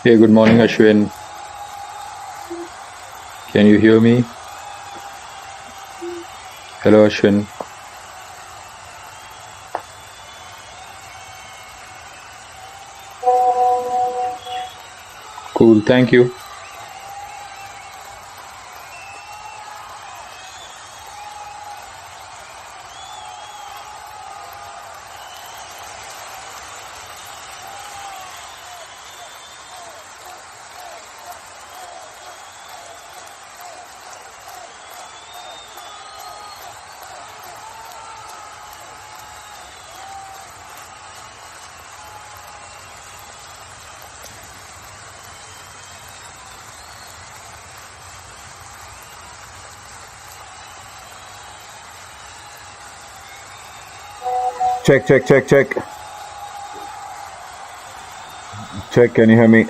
Hey, good morning, Ashwin. Can you hear me? Hello, Ashwin. Cool, thank you. Check, check, check, check. Check, can you hear me?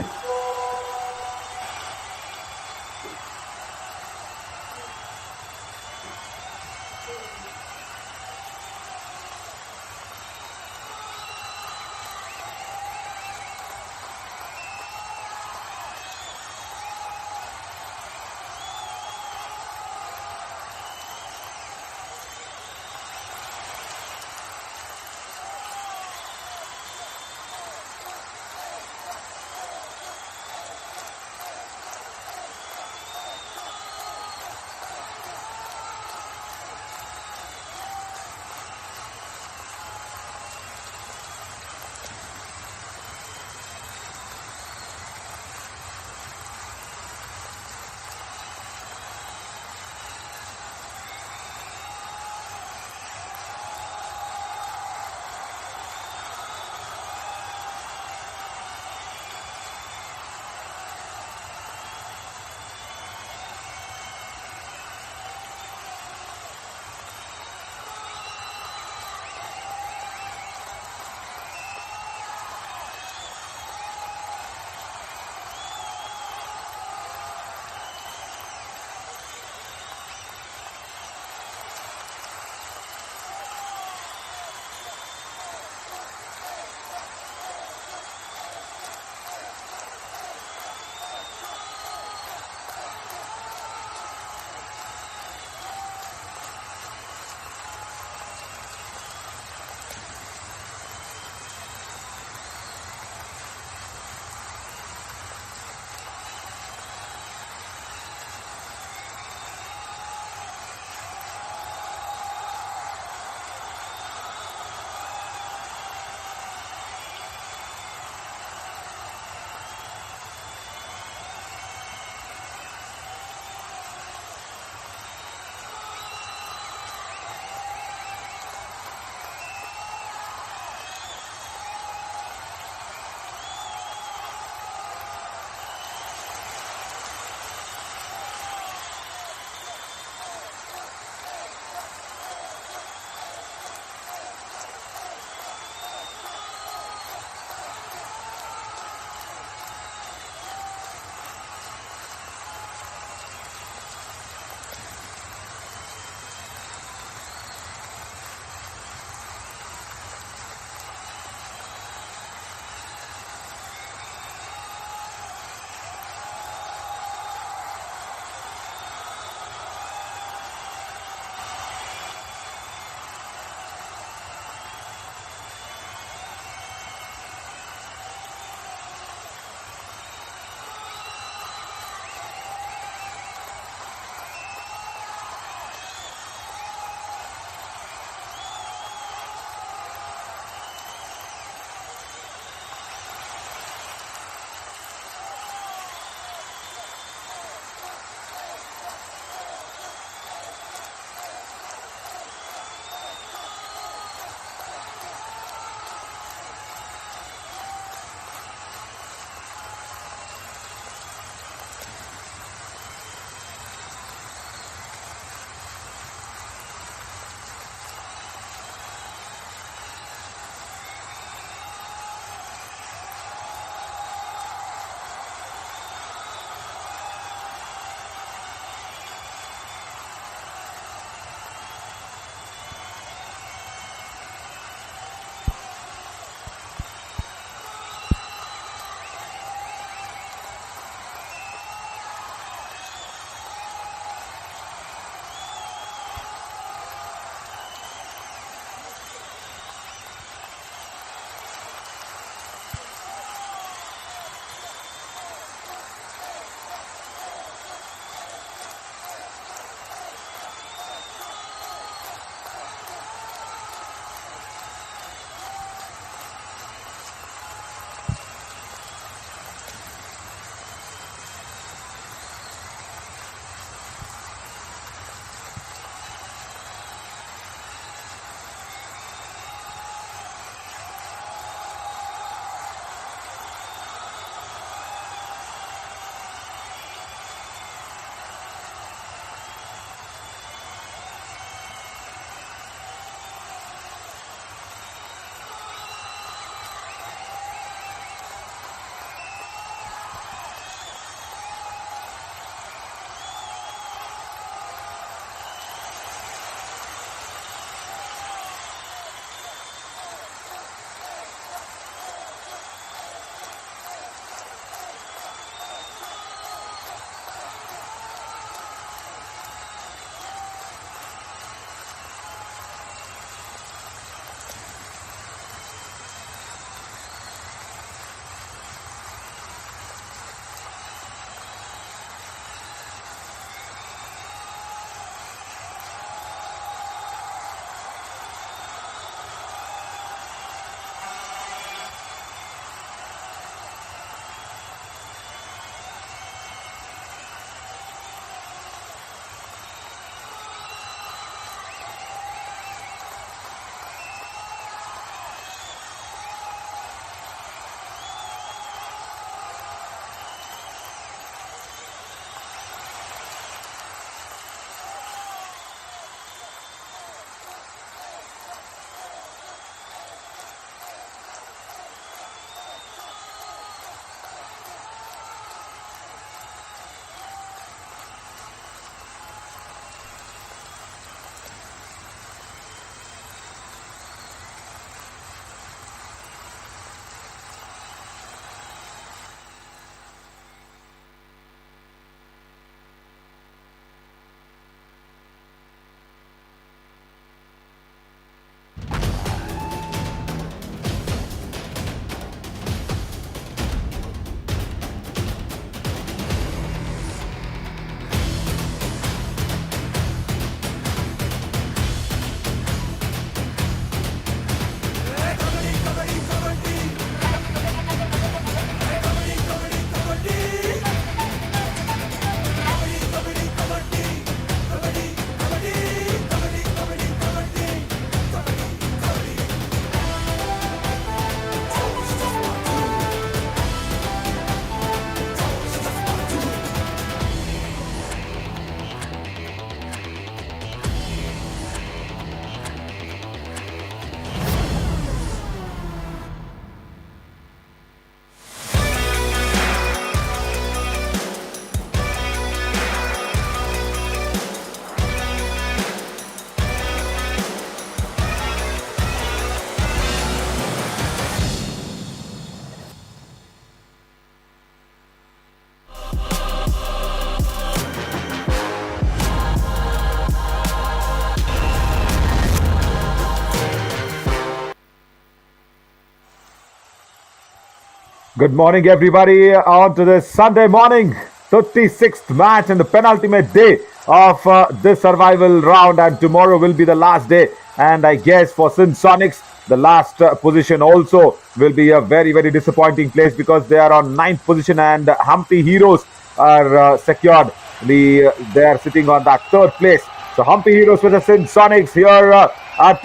Good morning, everybody. On to this Sunday morning, 36th match and the penultimate day of this survival round. And tomorrow will be the last day. And I guess for Sindh Sonics, the last position also will be a very, very disappointing place because they are on 9th position and Hampi Heroes are secured. They are sitting on that 3rd place. So Hampi Heroes versus Sindh Sonics here at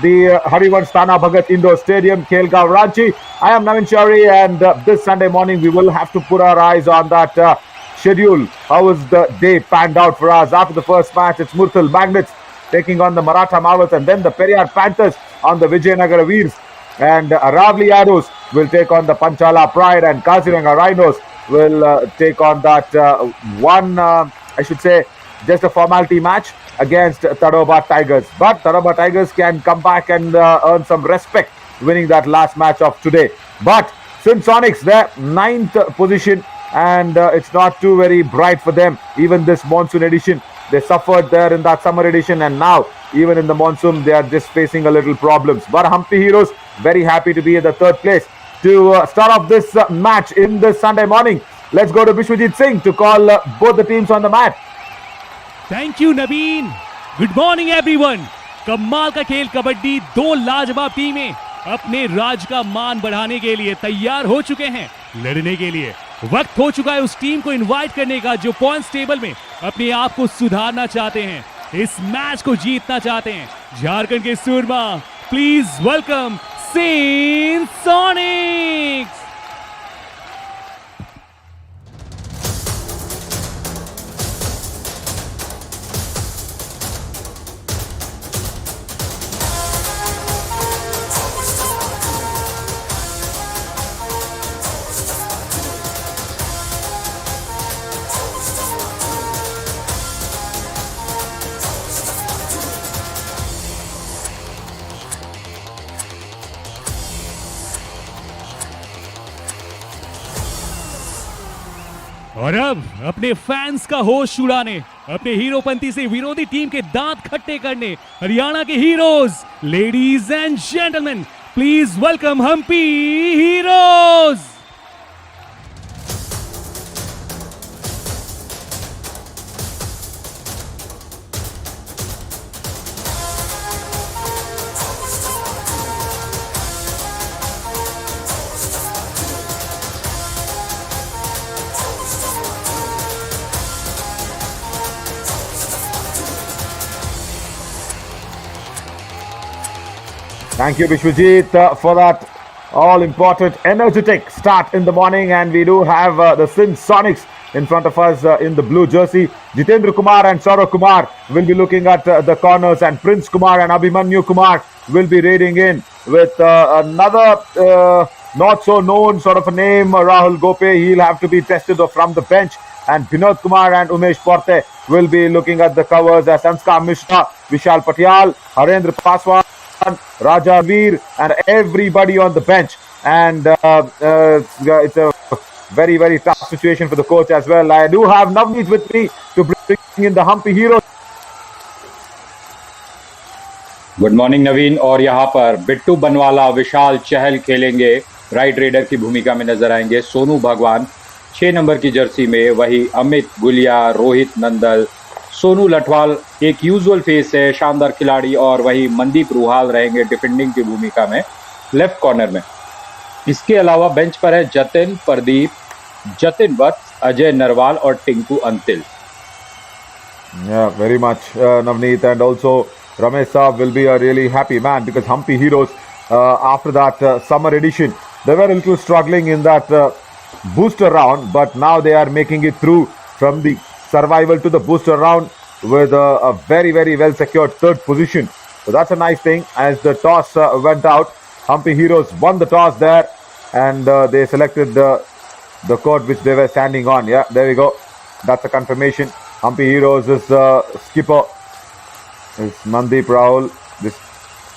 the Harivansh Tana Bhagat Indoor Stadium, Khelgaon, Ranchi. I am Navin Shari, and this Sunday morning we will have to put our eyes on that schedule. How is the day panned out for us? After the first match, it's Murthal Magnets taking on the Maratha Marvels, and then the Periyar Panthers on the Vijayanagara Veers. And Aravali Arrows will take on the Panchala Pride, and Kaziranga Rhinos will take on that just a formality match against Tadoba Tigers. But Tadoba Tigers can come back and earn some respect winning that last match of today. But Sindh Sonics, their 9th position, and it's not too very bright for them. Even this monsoon edition, they suffered there in that summer edition, and now even in the monsoon they are just facing a little problems. But Hampi Heroes very happy to be in the 3rd place. To start off this match in this Sunday morning, let's go to Vishwajit Singh to call both the teams on the mat. Thank you Naveen. Good morning everyone. कमाल का खेल कबड्डी. 2 लाजवाब टीमें अपने राज का मान बढ़ाने के लिए तैयार हो चुके हैं. लड़ने के लिए वक्त हो चुका है उस टीम को इनवाइट करने का जो पॉइंट्स टेबल में अपने आप को सुधारना चाहते हैं, इस मैच को जीतना चाहते हैं. झारखंड के सूरमा, प्लीज वेलकम सिंध सोनिक्स. और अब अपने फैंस का होश उड़ाने, अपने हीरोपंती से विरोधी टीम के दांत खट्टे करने हरियाणा के heroes, ladies and gentleman, please welcome Hampi heroes. Thank you, Vishwajit, for that all-important, energetic start in the morning. And we do have the Sindh Sonics in front of us in the blue jersey. Jitendra Kumar and Saurav Kumar will be looking at the corners, and Prince Kumar and Abhimanyu Kumar will be raiding in with another not so known sort of a name, Rahul Gope. He'll have to be tested from the bench. And Vinod Kumar and Umesh Porte will be looking at the covers as Sanskar Mishra, Vishal Patyal, Harendra Paswan, Raja Veer, and everybody on the bench. And it's a very, very tough situation for the coach as well. I do have Navneet with me to bring in the Hampi Heroes. Good morning Naveen. और यहाँ पर बिट्टू बनवाला, विशाल चहल खेलेंगे. Right raider की भूमिका में नजर आएंगे. सोनू भगवान 6 नंबर की जर्सी में, वही अमित गुलिया, रोहित नंदल, सोनू लठवाल एक यूजुअल फेस है, शानदार खिलाड़ी. और वही मनदीप रुहाल रहेंगे डिफेंडिंग की भूमिका में लेफ्ट कॉर्नर में. इसके अलावा बेंच पर है जतिन, प्रदीप, जतिन वत्स, अजय नरवाल और Tinku Antil. Yeah, very much, Navneet, and also Ramesh Saab will be a really happy man because Hampi Heroes, after that summer edition, they were a little struggling in that booster round, but now they are making it through from the survival to the booster round with a very, very well secured 3rd position. So that's a nice thing. As the toss went out, Hampi Heroes won the toss there, and they selected the court which they were standing on. Yeah, there we go. That's a confirmation. Hampi Heroes is skipper is Mandeep Rahul.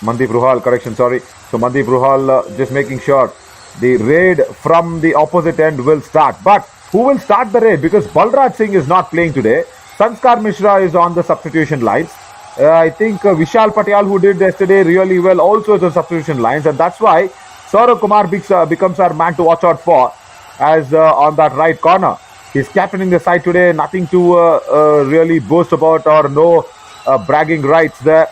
Mandeep Ruhal, correction, sorry. So Mandeep Ruhal just making sure the raid from the opposite end will start. But who will start the raid? Because Balraj Singh is not playing today. Sanskar Mishra is on the substitution lines. I think Vishal Patyal, who did yesterday really well, also is on substitution lines. And that's why Saurav Kumar becomes our man to watch out for. as on that right corner. He's captaining the side today. Nothing to really boast about, or no bragging rights there.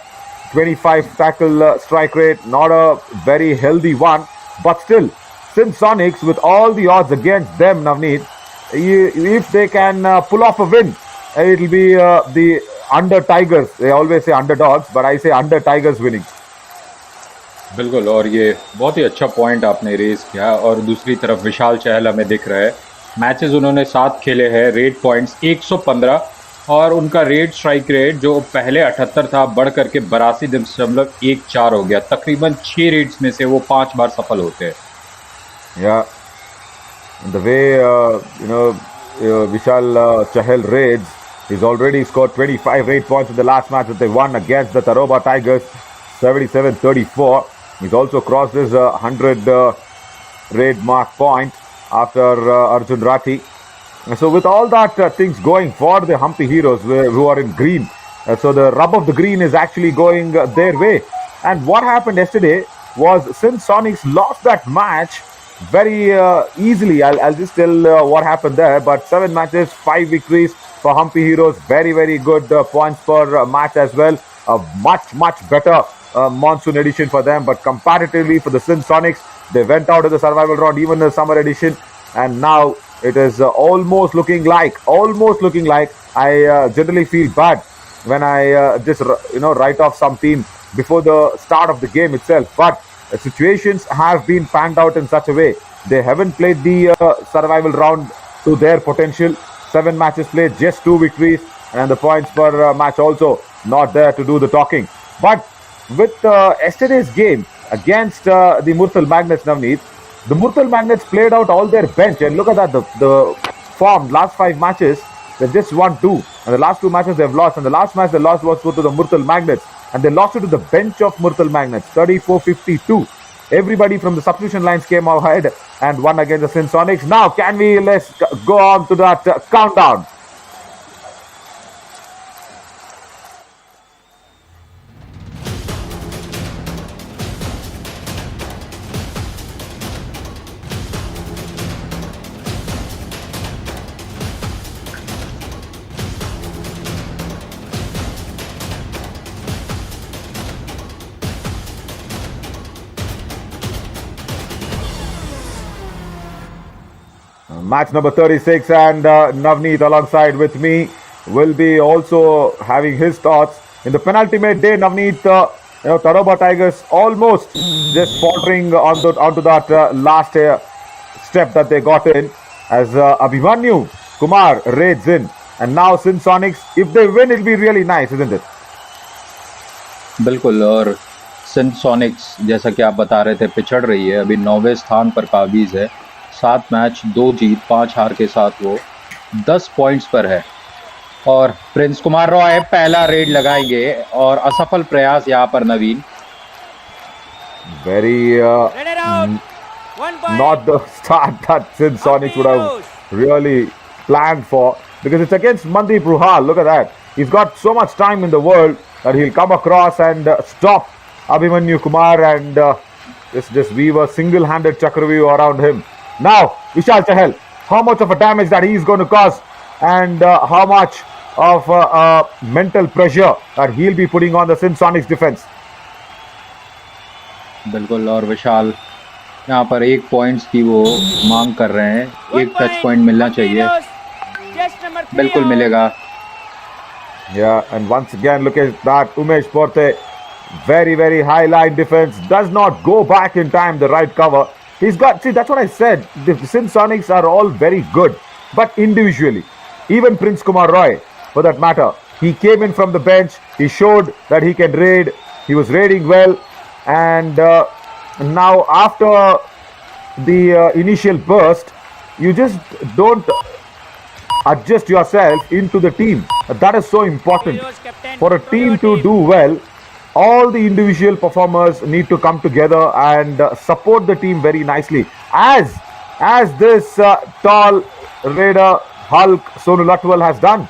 25 tackle strike rate, not a very healthy one, but still, Sindh Sonics, with all the odds against them, Navneet, if they can pull off a win, it'll be the under Tigers. They always say underdogs, but I say under Tigers winning. बिल्कुल, और ये बहुत ही अच्छा point आपने raise किया। और दूसरी तरफ विशाल चहल हमें दिख रहा है, मैचेस उन्होंने 7 खेले हैं, रेट पॉइंट्स 115, और उनका रेट स्ट्राइक रेट जो पहले 78 था बढ़ करके 82.14 हो गया। तकरीबन 6 रेट्स में से वो 5 बार सफल होते हैं। Yeah, the way Vishal Chahal raids, he's already scored 25 rate points in the last match that they won against the Taroba Tigers, 77-34. He's also crossed his 100 raid mark point after Arjun Rathi. So with all that things going for the Hampi Heroes, who are in green, so the rub of the green is actually going their way. And what happened yesterday was Sindh Sonics lost that match very easily. I'll just tell what happened there. But 7 matches, 5 victories for Hampi Heroes. Very, very good points per match as well. A much better monsoon edition for them. But comparatively for the Sindh Sonics, they went out of the survival round, even the summer edition, and now it is almost looking like I generally feel bad when I just write off some team before the start of the game itself. But the situations have been panned out in such a way. They haven't played the survival round to their potential. 7 matches played, just 2 victories, and the points per match also not there to do the talking. But with yesterday's game against the Murthal Magnets, Navneet, the Murthal Magnets played out all their bench, and look at that, the form, last 5 matches, they've just won 2, and the last 2 matches they've lost, and the last match they lost was to the Murthal Magnets, and they lost it to the bench of Murthal Magnets, 34-52. Everybody from the substitution lines came out ahead and won against the Sindh Sonics. Now, let's go on to that countdown. Match number 36, and Navneet alongside with me will be also having his thoughts. In the penultimate day, Navneet, Taroba Tigers almost just faltering onto that last step that they got in, as Abhimanyu Kumar raids in. And now Sindh Sonics, if they win, it'll be really nice, isn't it? बिल्कुल, और सिंध सॉनिक्स जैसा कि आप बता रहे थे पिछड़ रही है, अभी 9वें स्थान पर काबिज है। 7 मैच 2 जीत 5 हार के साथ वो 10 पॉइंट्स पर है। और प्रिंस कुमार रॉय पहला रेड लगाएंगे, और असफल प्रयास यहाँ पर नवीन। Very not the start that Sindh Sonics would have really planned for, because it's against Mandeep Ruhal. Look at that. He's got so much time in the world that he'll come across and stop Abhimanyu Kumar and just weave a single-handed Chakravyuh around him. Now, Vishal Chahal, how much of a damage that he's going to cause, and how much of mental pressure that he'll be putting on the Sindh Sonics defense. बिल्कुल, और विशाल यहाँ पर 1 points की वो मांग कर रहे हैं। 1 टच पॉइंट मिलना चाहिए, बिल्कुल मिलेगा। Yeah, and once again, look at that, Umesh Porte, very high line defense, does not go back in time, the right cover. He's got, see, that's what I said, the Sindh Sonics are all very good, but individually, even Prince Kumar Roy, for that matter, he came in from the bench, he showed that he can raid, he was raiding well, and now after the initial burst, you just don't adjust yourself into the team. That is so important. For a team to do well, all the individual performers need to come together and support the team very nicely. As this tall raider Hulk Sonu Latwal has done.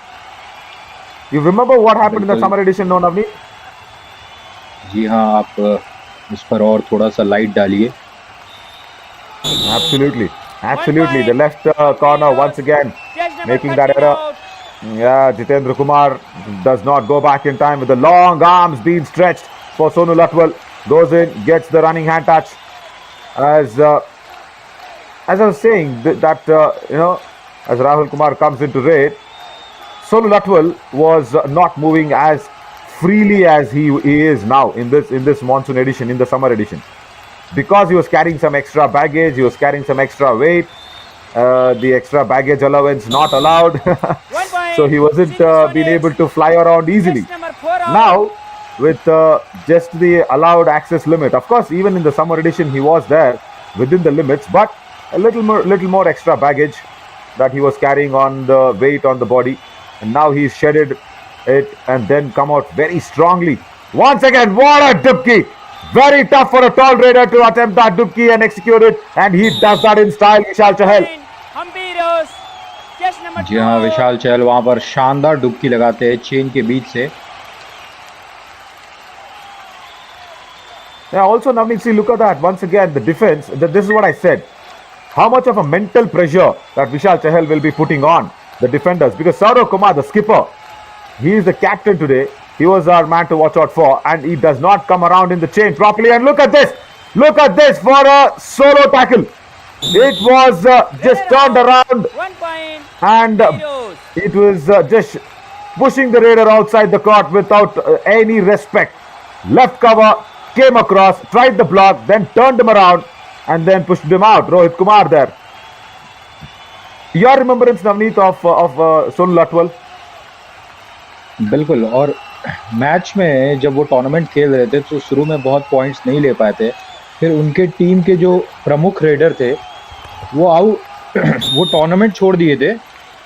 You remember what happened in the summer edition, no, Navneet? जी हाँ, आप इस पर और थोड़ा सा light डालिए। Absolutely. Absolutely, the left corner once again making that error. Yeah, Jitendra Kumar does not go back in time with the long arms being stretched for Sonu Latwal. Goes in, gets the running hand touch. As I was saying, as Rahul Kumar comes into raid, Sonu Latwal was not moving as freely as he is now in this monsoon edition, in the summer edition, because he was carrying some extra baggage, he was carrying some extra weight. The extra baggage allowance not allowed, so he wasn't being able to fly around easily. Now, with just the allowed access limit, of course, even in the summer edition he was there within the limits, but a little more extra baggage that he was carrying on the weight on the body, and now he's shedded it and then come out very strongly. Once again, what a dubki! Very tough for a tall raider to attempt that dubki and execute it, and he does that in style. Vishal Chahal. जी हाँ, विशाल चहल वहां पर शानदार डुबकी लगाते हैं chain के बीच से. Yeah, also Navneet, see, look at that. Once again, the defense, this is what I said. How much of a mental pressure that Vishal Chahal will be putting on the defenders, because Saurav Kumar, the skipper, he is the captain today. He was our man to watch out for, and he does not come around in the chain properly. And look at this for a solo tackle. It was just turned around, and it was just pushing the raider outside the court without any respect. Left cover, came across, tried the block, then turned him around, and then pushed him out. Rohit Kumar there. Your remembrance, Navneet, of Sonu Latwal? बिल्कुल. और match में जब वो tournament खेल रहे थे तो शुरू में बहुत पॉइंट्स नहीं ले पाए थे. फिर उनके टीम के जो प्रमुख रेडर थे वो टूर्नामेंट छोड़ दिए थे.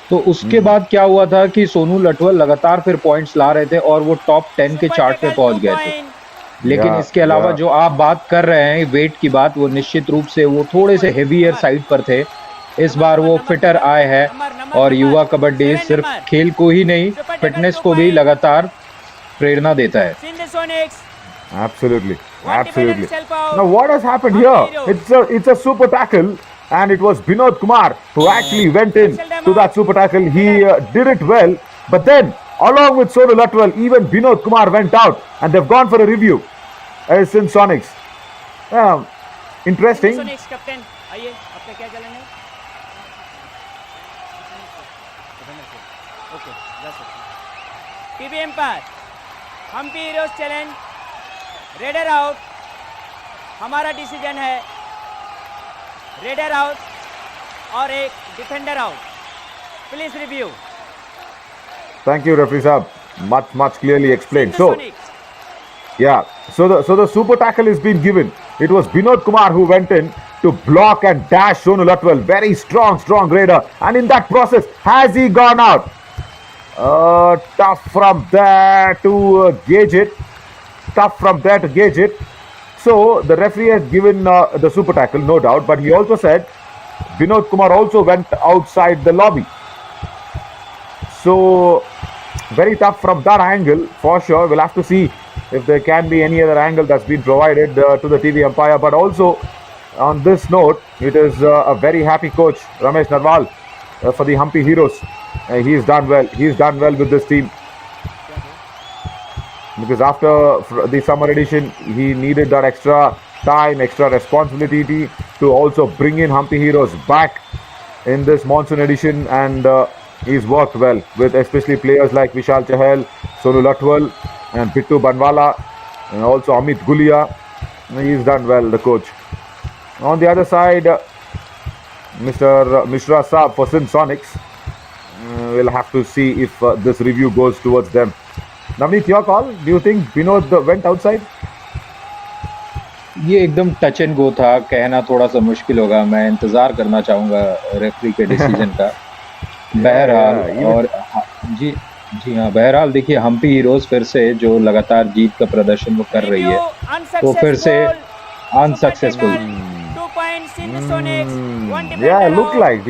तो उसके बाद क्या हुआ था कि सोनू लटवल लगातार फिर पॉइंट्स ला रहे थे और वो टॉप 10 के चार्ट पे पहुंच गए थे. लेकिन इसके अलावा जो आप बात कर रहे हैं वेट की बात, वो निश्चित रूप से वो थोड़े से हेवियर साइड पर थे. इस बार वो फिटर आए हैं और युवा कबड्डी सिर्फ खेल को ही नहीं, फिटनेस को भी लगातार प्रेरणा देता है. Absolutely. Now what has happened here? It's a super tackle, and it was Binod Kumar who actually went in to that super tackle. He did it well, but then along with Sonu Latwal, even Binod Kumar went out, and they've gone for a review. Sindh Sonics. Interesting. Sonics captain, आइए आपका क्या चलन है? Okay, जा सकते. TV Empire, Hampi Heroes challenge. Raider out. हमारा decision है raider out और एक defender out. Please review. Thank you, referee sahab. Much clearly explained. So, yeah. So the super tackle is being given. It was Binod Kumar who went in to block and dash Sonu Latwal. Very strong raider. And in that process, has he gone out? Tough from there to gauge it. So the referee has given the super tackle, no doubt, but he also said Binod Kumar also went outside the lobby. So very tough from that angle for sure. We'll have to see if there can be any other angle that's been provided to the TV umpire. But also on this note, it is a very happy coach, Ramesh Narwal, for the Hampi Heroes. He's done well. He's done well with this team. Because after the summer edition, he needed that extra time, extra responsibility to also bring in Hampi Heroes back in this monsoon edition, and he's worked well with especially players like Vishal Chahal, Sonu Latwal, and Bittu Banwala, and also Amit Gulia. He's done well, the coach. On the other side, Mr. Mishra Saab for Sindh Sonics. We'll have to see if this review goes towards them. Navneet, your call. Do you think Binod went outside? ये एकदम touch and go था, कहना थोड़ा सा मुश्किल होगा. मैं इंतजार करना चाहूंगा रेफरी के डिसीजन का. बहरहाल और जी हाँ, बहरहाल देखिए, हम्पी हीरोज फिर से जो लगातार जीत का प्रदर्शन वो कर रही है, तो फिर से unsuccessful. Yeah, look like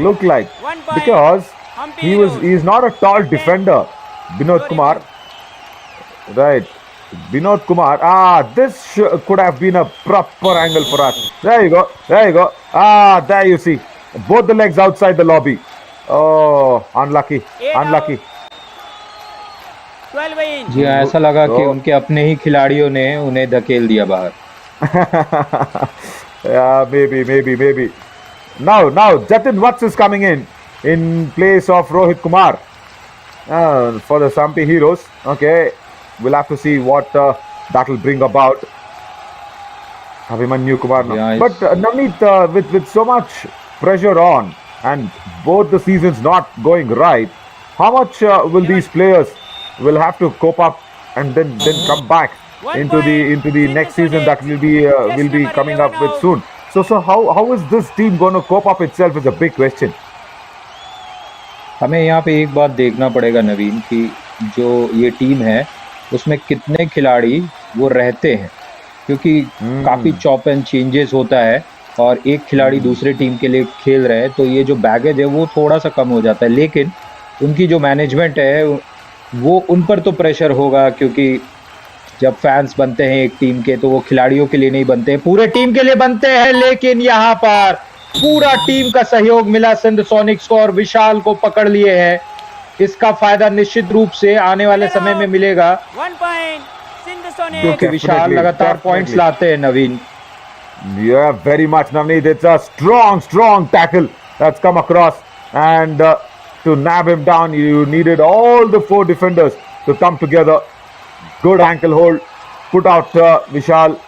because he is not a tall defender, Binod Kumar. Right, Binod Kumar. This could have been a proper angle for us. There you go. There you see. both the legs outside the lobby. Oh, unlucky, unlucky. 12 in. जी हाँ, ऐसा लगा कि उनके अपने ही खिलाड़ियों ने उन्हें धकेल दिया बाहर. Yeah, maybe. Now, Jatin Vats is coming in place of Rohit Kumar for the Hampi Heroes. Okay, we'll have to see what that will bring about. Abhimanyu Kumar now. Yeah, But Navneet, with so much pressure on and both the seasons not going right, how much will these players will have to cope up and then come back into the next season that will be coming up with soon? So how is this team going to cope up itself is a big question. हमें यहाँ पे एक बात देखना पड़ेगा नवीन कि जो ये टीम है उसमें कितने खिलाड़ी वो रहते हैं, क्योंकि काफ़ी चॉप एंड चेंजेस होता है और एक खिलाड़ी दूसरे टीम के लिए खेल रहे हैं तो ये जो बैगेज है वो थोड़ा सा कम हो जाता है. लेकिन उनकी जो मैनेजमेंट है वो उन पर तो प्रेशर होगा, क्योंकि जब फैंस बनते हैं एक टीम के तो वो खिलाड़ियों के लिए नहीं बनते, पूरे टीम के लिए बनते हैं. लेकिन यहाँ पर पूरा टीम का सहयोग मिला सिंध सोनिक्स को और विशाल को पकड़ लिए है. इसका फायदा निश्चित रूप से आने वाले समय में मिलेगा, 1 point. Sindh Sonics. क्योंकि विशाल लगातार पॉइंट्स लाते हैं. नवीन, Yeah, very much, Navneet. It's a strong tackle that's come across, and to nab him down, you needed all the 4 defenders to come together. Good ankle hold, put out Vishal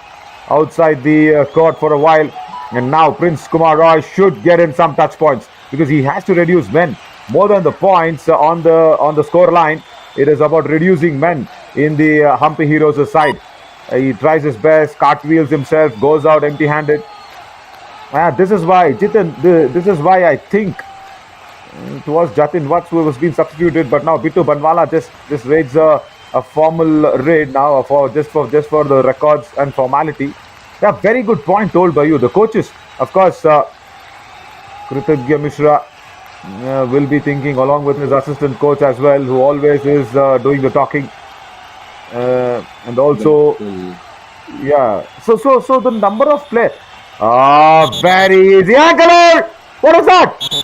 outside the court for a while, and now Prince Kumar Roy should get in some touch points because he has to reduce men more than the points on the score line. It is about reducing men in the Hampi Heroes' side. He tries his best, cartwheels himself, goes out empty-handed. This is why this is why I think it was Jatin Vats who was being substituted, but now Bittu Banwala just raids a formal raid now for the records and formality. Yeah, very good point told by you. The coaches, of course, Kritagya Mishra will be thinking along with his assistant coach as well, who always is doing the talking. And also, yeah. So the number of players. Very easy. Ankle! What is that?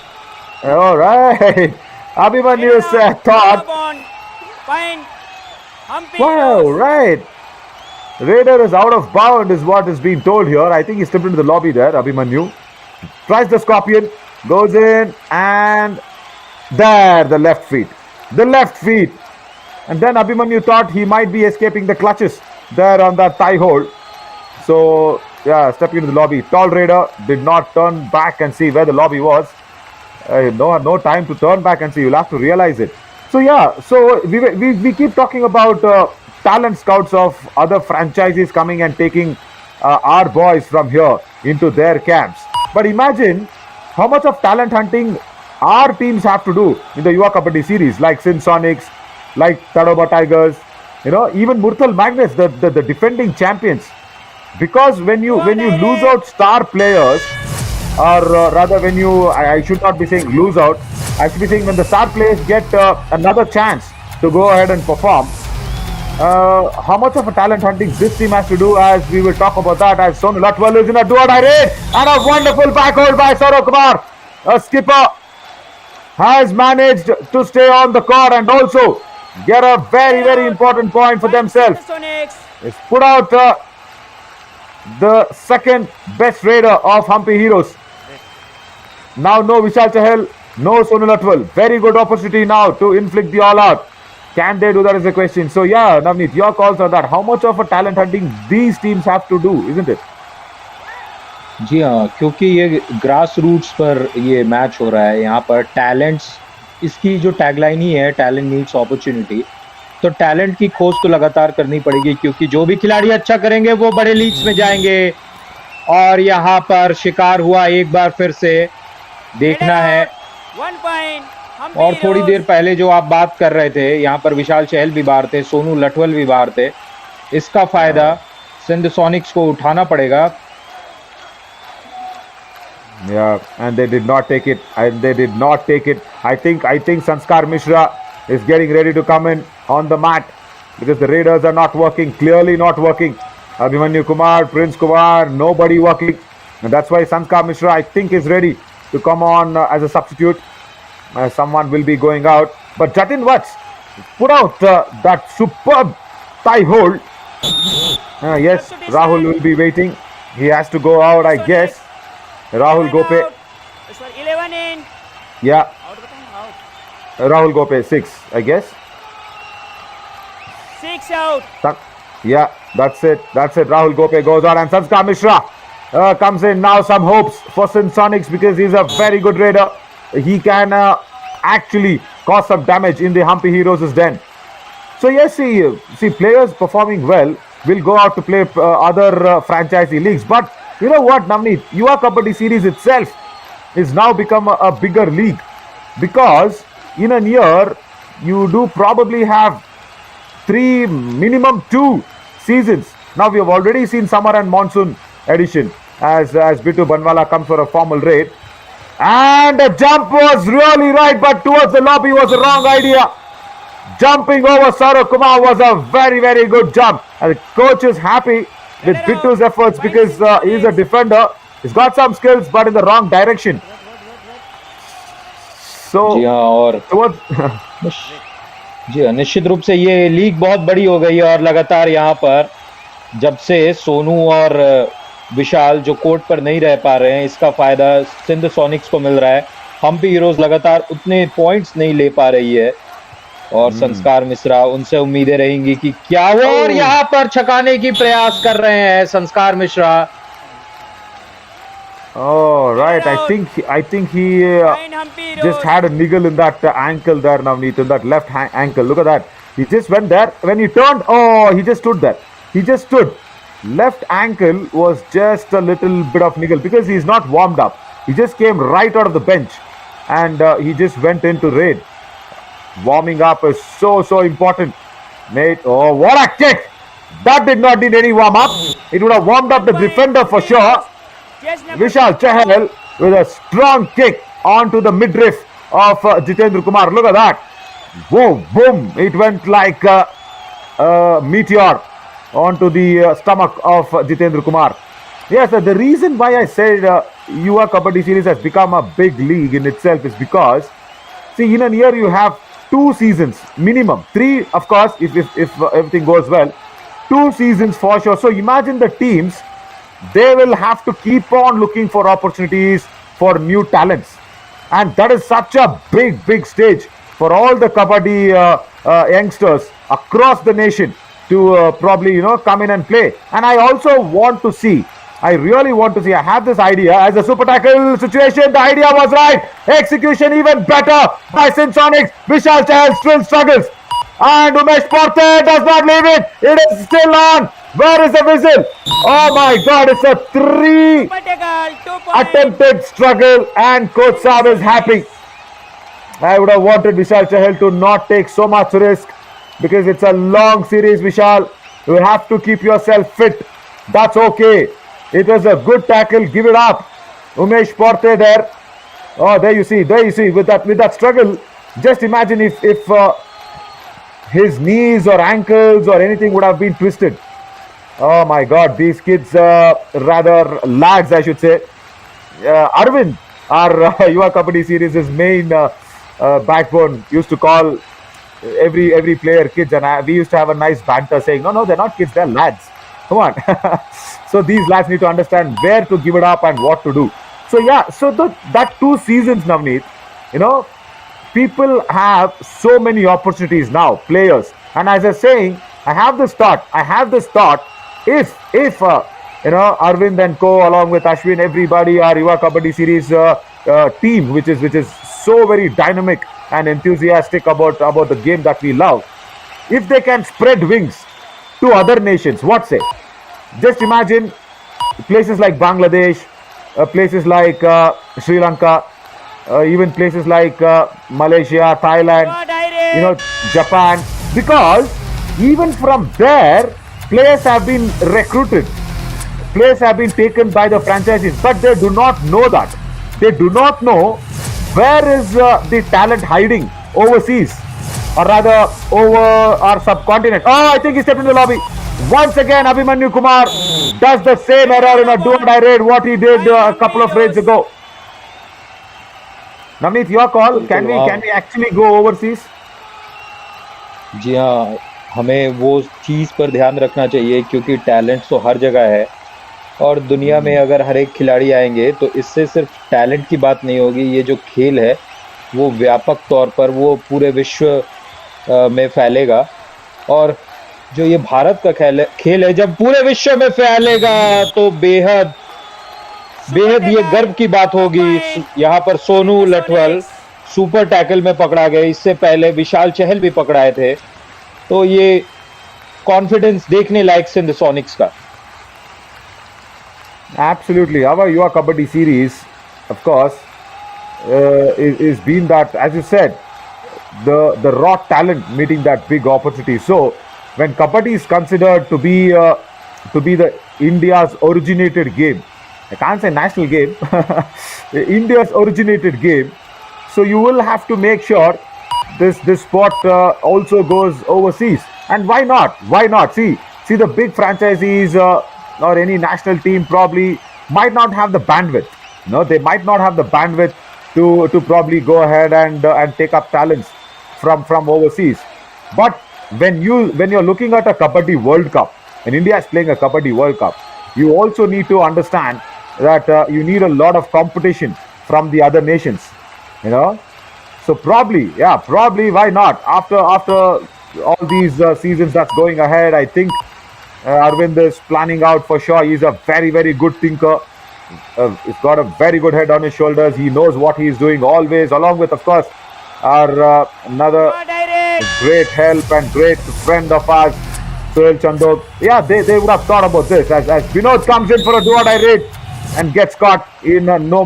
All right. Abhimanyu thought. Point. Hampi Wow, Heroes. right. Raider is out of bound is what is being told here. I think he stepped into the lobby there, Abhimanyu. Tries the scorpion. Goes in and there, the left feet. The left feet. And then Abhimanyu thought he might be escaping the clutches there on that thigh hold. So, yeah, stepping into the lobby. Tall Raider did not turn back and see where the lobby was. No time to turn back and see. You'll have to realize it. So, yeah, so we keep talking about talent scouts of other franchises coming and taking our boys from here into their camps. But imagine how much of talent hunting our teams have to do in the Yuva Kabaddi series, like Sindh Sonics, like Tadoba Tigers, even Murthal Magnets, the defending champions. Because when you lose out star players, or rather I should not be saying lose out, I should be saying when the star players get another chance to go ahead and perform, how much of a talent hunting this team has to do, as we will talk about that, as Sonu Latwal is in a do-or-die raid, and a wonderful back hold by Saurav Kumar. A skipper has managed to stay on the court and also get a very important point for themselves. It's put out the second best raider of Hampi Heroes. Now no Vishal Chahal, no Sonu Latwal. Very good opportunity now to inflict the all-out. Can they do that is the question. So yeah, Navneet, your calls on that. How much of a talent hunting these teams have to do, isn't it? जी हाँ, क्योंकि ये grass roots पर ये match हो रहा है. यहाँ पर टैलेंट्स, इसकी जो टैगलाइन ही है, टैलेंट नीड्स अपॉर्चुनिटी, तो टैलेंट की खोज तो लगातार करनी पड़ेगी, क्योंकि जो भी खिलाड़ी अच्छा करेंगे वो बड़े लीग्स में जाएंगे. और यहाँ पर शिकार हुआ एक बार फिर से, देखना है. 1 point. Hampi और थोड़ी देर Heroes. पहले जो आप बात कर रहे थे, यहाँ पर विशाल चहल भी बाहर थे, सोनू लटवल भी बाहर थे. इसका फायदा सिंध सोनिक्स को उठाना पड़ेगा. Yeah, and they did not take it. I think Sanskar Mishra is getting ready to come in on the mat because the Raiders are not working. Clearly not working. Abhimanyu Kumar, Prince Kumar, nobody working. And that's why Sanskar Mishra, I think, is ready to come on as a substitute. Someone will be going out. But Jatin Vats put out that superb thigh hold. Yes, Rahul will be waiting. He has to go out, I guess. Rahul Gope. This one 11 in. Yeah, Out of the time, out. Rahul Gope 6, I guess. 6 out. Yeah, that's it. That's it. Rahul Gope goes out and Sanskar Mishra comes in. Now some hopes for Sindh Sonics because he's a very good raider. He can actually cause some damage in the Hampi Heroes' den. So yes, see players performing well will go out to play other franchisee leagues. But you know what, Navneet? Yuva Kabaddi series itself is now become a bigger league because in a year you do probably have 3, minimum 2 seasons. Now we have already seen summer and monsoon edition as Bittu Banwala comes for a formal raid. And the jump was really right, but towards the lobby was the wrong idea. Jumping over Saurav Kumar was a very, very good jump. And the coach is happy with Bittu's efforts because he is a defender. He's got some skills, but in the wrong direction. So, जी हाँ, और जी हाँ, निश्चित रूप से ये league बहुत बड़ी हो गई है और लगातार यहाँ पर जब से सोनू और विशाल जो कोर्ट पर नहीं रह पा रहे हैं, इसका फायदा सिंध सोनिक्स को मिल रहा है। हम्पी हीरोज लगातार उतने पॉइंट्स नहीं ले पा रही है और संस्कार मिश्रा, उनसे उम्मीदें रहेंगी कि क्या वो, और यहाँ पर छकाने की प्रयास कर रहे हैं संस्कार Mishra. oh right, I think he just had a niggle in that ankle there, Navneet, in that left ankle. Look at that. He just went there. When he turned, oh, he just stood there. He just stood. Left ankle was just a little bit of niggle because he's not warmed up. He just came right out of the bench and he just went into raid. Warming up is so important, mate. Oh, what a kick! That did not need any warm up. It would have warmed up the defender for sure. Vishal Chahal with a strong kick onto the midriff of Jitendra Kumar. Look at that. Boom, boom. It went like a meteor onto the stomach of Jitendra Kumar. Yes, the reason why I said Yuva Kabaddi series has become a big league in itself is because, see, in a year you have 2 seasons, minimum. 3, of course, if everything goes well. 2 seasons for sure. So imagine the teams, they will have to keep on looking for opportunities for new talents. And that is such a big stage for all the Kabaddi youngsters across the nation to probably, come in and play. And I also want to see, I really want to see, I have this idea as a super tackle situation. The idea was right. Execution even better by Sindh Sonics. Vishal Chahal still struggles. And Umesh Porte does not leave it. It is still on. Where is the whistle? Oh my God, it's a 3 attempted struggle and Coach Saab is happy. I would have wanted Vishal Chahal to not take so much risk because it's a long series, Vishal. You have to keep yourself fit. That's okay. It was a good tackle. Give it up. Umesh Porte there. Oh, there you see. With that struggle, just imagine if his knees or ankles or anything would have been twisted. Oh my God, these kids, rather lads, I should say. Arvind, our Yuva Kabaddi series' main backbone, used to call every player kids, and we used to have a nice banter saying, no, they're not kids, they're lads. Come on. So these lads need to understand where to give it up and what to do. So yeah, so that 2 seasons, Navneet, people have so many opportunities now, players. And as I was saying, I have this thought. If Arvind and co, along with Ashwin, everybody, our Yuva Kabaddi series team, which is so very dynamic and enthusiastic about the game that we love, if they can spread wings to other nations, what say? Just imagine places like Bangladesh, places like Sri Lanka, even places like Malaysia, Thailand, Japan, because even from there, players have been recruited, players have been taken by the franchises, but they do not know that. They do not know where is the talent hiding overseas, or rather over our subcontinent. Oh, I think he stepped in the lobby. Once again, Abhimanyu Kumar does the same error in a do-or-die raid what he did a couple of raids ago. Navneet, your call. बिल्कुल Can we वहाँ can we actually go overseas? जी हाँ, हमें वो चीज़ पर ध्यान रखना चाहिए क्योंकि टैलेंट तो हर जगह है और दुनिया में अगर हर एक खिलाड़ी आएँगे तो इससे सिर्फ टैलेंट की बात नहीं होगी, ये जो खेल है, वो व्यापक तौर पर वो पूरे विश्व में फैलेगा और जो ये भारत का खेल है जब पूरे विश्व में फैलेगा तो बेहद Super बेहद ये tackle. गर्व की बात होगी। यहाँ पर सोनू लठवल सुपर टैकल में पकड़ा गया, इससे पहले विशाल चहल भी पकड़ाए थे, तो ये कॉन्फिडेंस देखने लायक सिंध सोनिक्स का। Absolutely. Our Yuva Kabaddi series, of course, is been that, as you said, the raw talent meeting that big opportunity. So when Kabaddi is considered to be the India's originated game, I can't say national game, India's originated game. So you will have to make sure this sport also goes overseas. And why not? Why not? See the big franchisees or any national team probably might not have the bandwidth. No, they might not have the bandwidth to probably go ahead and take up talents from overseas. But when you're looking at a Kabaddi World Cup, and India is playing a Kabaddi World Cup, you also need to understand that you need a lot of competition from the other nations. You know, so probably why not? After all these seasons that's going ahead, I think Arvind is planning out for sure. He's a very good thinker. He's got a very good head on his shoulders. He knows what he's doing always, along with, of course, our another Direct. great help and great friend of ours, Sohail Chandok. Yeah, they would have thought about this as Vinod comes in for a do-or-die raid and gets caught in no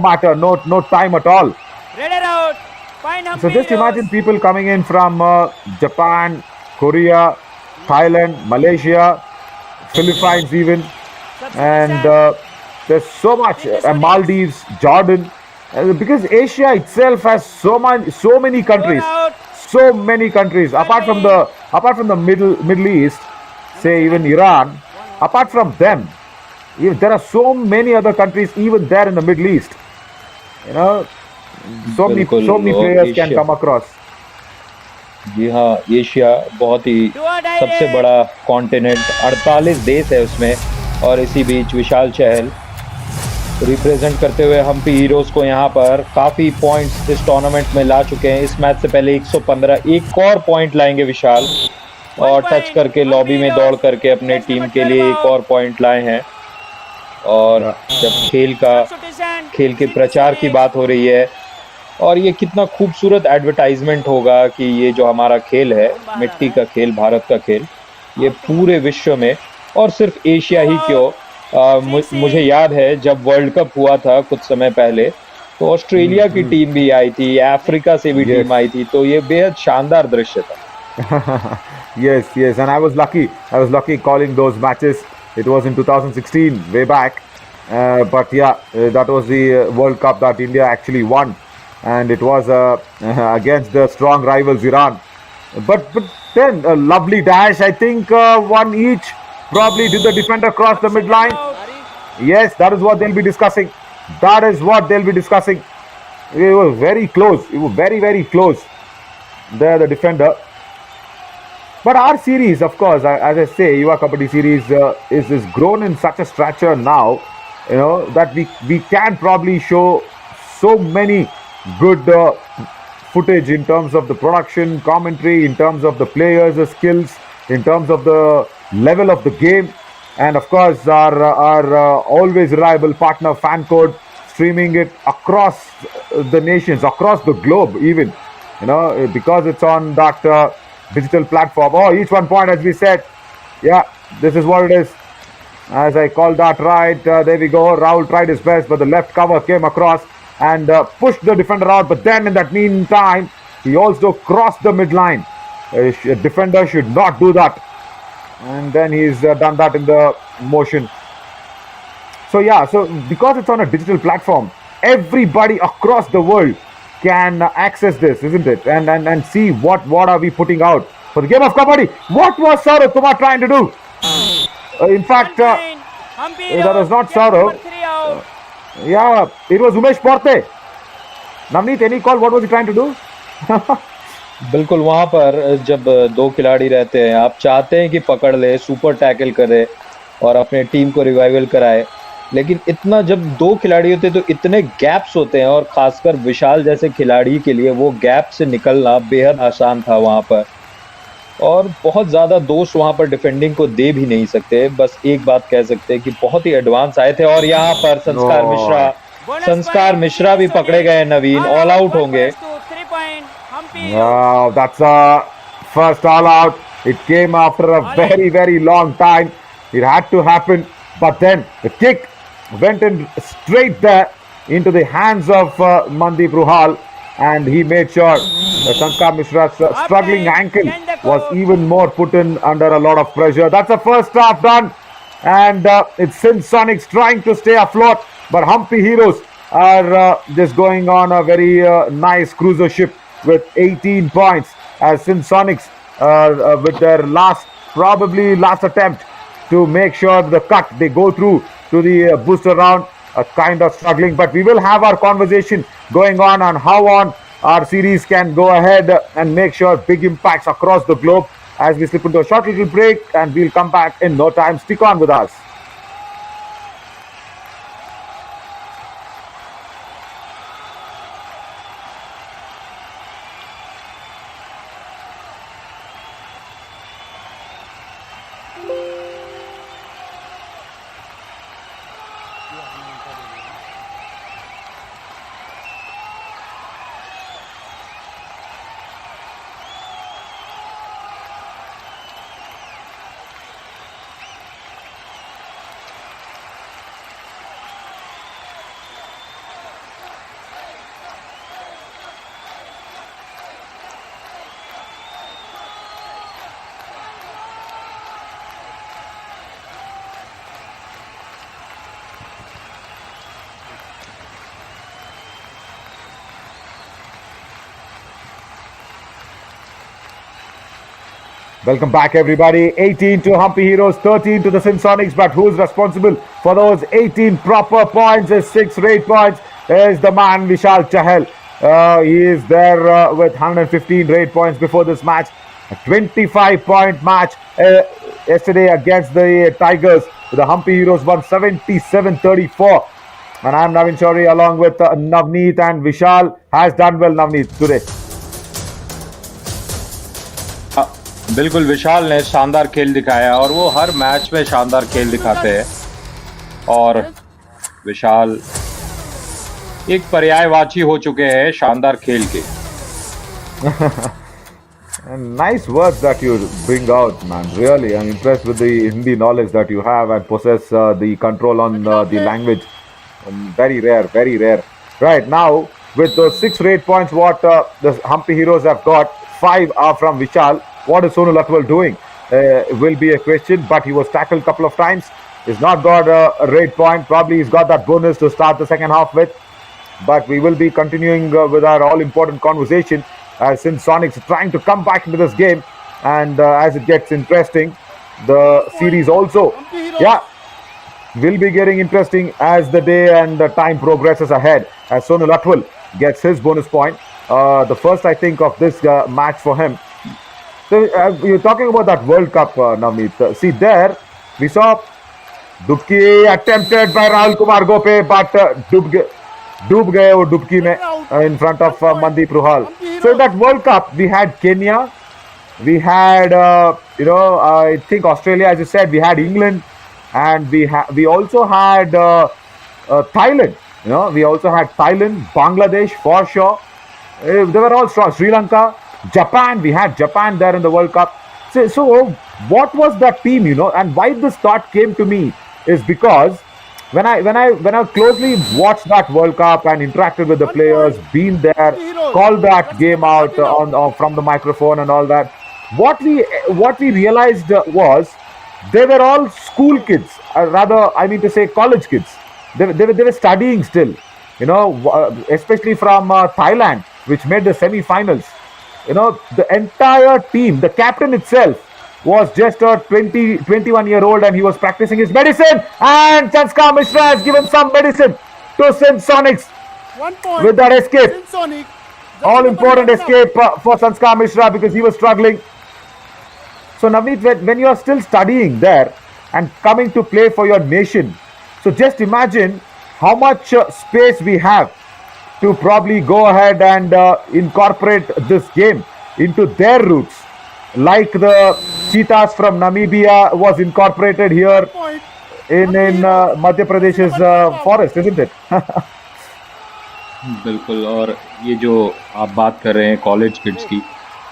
time at all. Raider out. Fine Hampi So just Heroes. imagine people coming in from Japan, Korea, Thailand, Malaysia, Philippines even, and there's so much Maldives, Jordan, because Asia itself has so many countries, out. so many countries. Apart from the Middle East, say even Iran, apart from them, there are so many other countries even there in the Middle East. You know, so many बिल्कुल, और players can Asia come across. जी हाँ, Asia बहुत ही सबसे बड़ा continent, 48 देश है उसमें और इसी बीच विशाल चहल रिप्रेजेंट करते हुए हम्पी हीरोज को यहाँ पर काफ़ी पॉइंट्स इस टूर्नामेंट में ला चुके हैं। इस मैच से पहले 115 एक और पॉइंट लाएंगे विशाल और टच करके लॉबी में दौड़ करके अपने टीम के लिए एक और पॉइंट लाए हैं। और जब खेल के प्रचार की बात हो रही है और ये कितना खूबसूरत एडवर्टाइजमेंट होगा कि ये जो हमारा खेल है, मिट्टी का खेल, भारत का खेल, ये पूरे विश्व में और सिर्फ एशिया ही क्यों, मुझे याद है जब वर्ल्ड कप हुआ था कुछ समय पहले तो ऑस्ट्रेलिया की टीम भी आई थी, अफ्रीका से भी टीम आई थी, तो ये बेहद शानदार दृश्य था। Yes, and I was lucky calling those matches. It was in 2016, way back. But yeah, that was the World Cup that India actually won. And it was against the strong rivals Iran. But then a lovely dash, I think one each. Probably did the defender cross the midline? Yes, that is what they'll be discussing. It was very close. It was very close. There, the defender. But our series, of course, as I say, Yuva Kabaddi series is grown in such a stature now, you know, that we can probably show so many good footage in terms of the production, commentary, in terms of the players' skills, in terms of the level of the game, and of course our always reliable partner Fan Code streaming it across the nations, across the globe even, you know, because it's on that digital platform. Oh, each 1 point, as we said. Yeah, this is what it is. As I called that right, there we go. Rahul tried his best, but the left cover came across and pushed the defender out. But then in that meantime, he also crossed the midline. A defender should not do that. And then he's done that in the motion. So yeah, so because it's on a digital platform, everybody across the world can access this, isn't it? And see what are we putting out for the game of Kabaddi. What was Saurav Kumar trying to do? In fact, that was not Saurav. Yeah, it was Umesh Porte. Navneet, any call? What was he trying to do? बिल्कुल वहां पर जब दो खिलाड़ी रहते हैं, आप चाहते हैं कि पकड़ ले, सुपर टैकल करे और अपने टीम को रिवाइवल कराए, लेकिन इतना जब दो खिलाड़ी होते हैं तो इतने गैप्स होते हैं, और खासकर विशाल जैसे खिलाड़ी के लिए वो गैप से निकलना बेहद आसान था वहां पर, और बहुत ज़्यादा दोष वहां पर डिफेंडिंग को दे भी नहीं सकते। बस एक बात कह सकते हैं कि बहुत ही एडवांस आए थे। और यहाँ पर संस्कार मिश्रा भी पकड़े गए। नवीन ऑल आउट होंगे। Wow, that's a first all out. It came after a very, very long time. It had to happen. But then the kick went in straight there into the hands of Mandeep Ruhal. And he made sure that Sanskar Mishra's struggling ankle was even more put in under a lot of pressure. That's the first half done. And it's Sindh Sonics trying to stay afloat. But Hampi Heroes are just going on a very nice cruiser ship with 18 points as Sindh Sonics with their probably last attempt to make sure the cut, they go through to the booster round, kind of struggling. But we will have our conversation going on how on our series can go ahead and make sure big impacts across the globe as we slip into a short little break, and we'll come back in no time. Stick on with us. Welcome back, everybody. 18 to Hampi Heroes, 13 to the Sindh Sonics. But who's responsible for those 18 proper points? Is 6 raid points. Is the man Vishal Chahal. He is there with 115 raid points before this match. A 25-point match yesterday against the Tigers. The Hampi Heroes won 77-34. And I'm Navin Chaudhary along with Navneet, and Vishal has done well, Navneet, today. बिल्कुल, विशाल ने शानदार खेल दिखाया और वो हर match में शानदार खेल दिखाते हैं। और विशाल एक पर्यायवाची हो चुके हैं शानदार खेल के। Nice words that you bring out, man. Really, I'm impressed with the Hindi knowledge that you have and possess the control on the language. Very rare, very rare. Right now, with those 6 raid points, what the Hampi Heroes have got, 5 are from Vishal. What is Sonu Latwal doing? Will be a question, but he was tackled a couple of times. He's not got a raid point. Probably he's got that bonus to start the second half with. But we will be continuing with our all-important conversation as Sindh Sonics trying to come back into this game. And as it gets interesting, the series also, will be getting interesting as the day and the time progresses ahead. As Sonu Latwal gets his bonus point. The first, I think, of this match for him. So you're talking about that World Cup, Navneet. See there, we saw Dubki attempted by Rahul Kumar Gope, but डूब गए वो डुबकी में in front of Mandeep Ruhal. So in that World Cup, we had Kenya, we had I think Australia, as you said, we had England, and we also had Thailand. We also had Thailand, Bangladesh for sure. They were all strong. Sri Lanka, Japan. We had Japan there in the World Cup. So what was that team? And why this thought came to me is because when I closely watched that World Cup and interacted with the players, been there, called that game out from the microphone and all that, what we realized was they were all school kids, rather I mean to say college kids. They were studying still, especially from Thailand, which made the semi-finals. The entire team, the captain itself was just a 21-year-old, and he was practicing his medicine. And Sanskar Mishra has given some medicine to Sindh Sonics. 1 point. with that escape. Sindh Sonics. All important escape for Sanskar Mishra because he was struggling. So Navneet, when you are still studying there and coming to play for your nation, so just imagine how much space we have to probably go ahead and incorporate this game into their roots, like the cheetahs from Namibia was incorporated here Point. in Madhya Pradesh's forest, isn't it? बिल्कुल। और ये जो आप बात कर रहे हैं college kids की,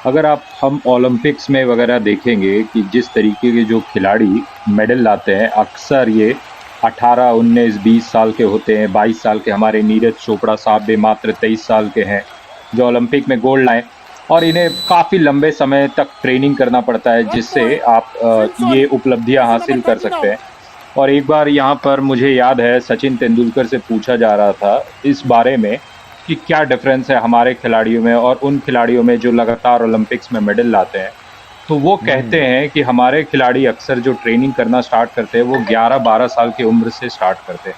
अगर हम ओलंपिक्स में वगैरह देखेंगे कि जिस तरीके के जो खिलाड़ी मेडल लाते हैं, अक्सर ये 18, 19, 20 साल के होते हैं। 22 साल के हमारे नीरज चोपड़ा साहब भी मात्र 23 साल के हैं जो ओलंपिक में गोल्ड लाए, और इन्हें काफ़ी लंबे समय तक ट्रेनिंग करना पड़ता है जिससे आप ये उपलब्धियां हासिल कर सकते हैं। और एक बार यहाँ पर मुझे याद है सचिन तेंदुलकर से पूछा जा रहा था इस बारे में कि क्या डिफरेंस है हमारे खिलाड़ियों में और उन खिलाड़ियों में जो लगातार ओलंपिक्स में मेडल लाते हैं। तो वो कहते हैं कि हमारे खिलाड़ी अक्सर जो ट्रेनिंग करना स्टार्ट करते हैं वो 11-12 साल की उम्र से स्टार्ट करते हैं,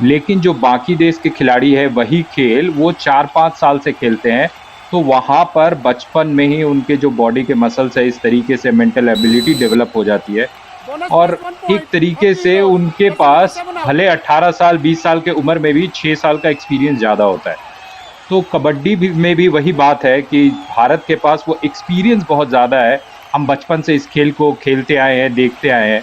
लेकिन जो बाकी देश के खिलाड़ी है वही खेल वो 4-5 साल से खेलते हैं। तो वहाँ पर बचपन में ही उनके जो बॉडी के मसल्स है इस तरीके से मेंटल एबिलिटी डेवलप हो जाती है, और एक तरीके से उनके पास भले 18 साल 20 साल के उम्र में भी 6 साल का एक्सपीरियंस ज़्यादा होता है। तो कबड्डी में भी वही बात है कि भारत के पास वो एक्सपीरियंस बहुत ज़्यादा है। हम बचपन से इस खेल को खेलते आए हैं, देखते आए हैं।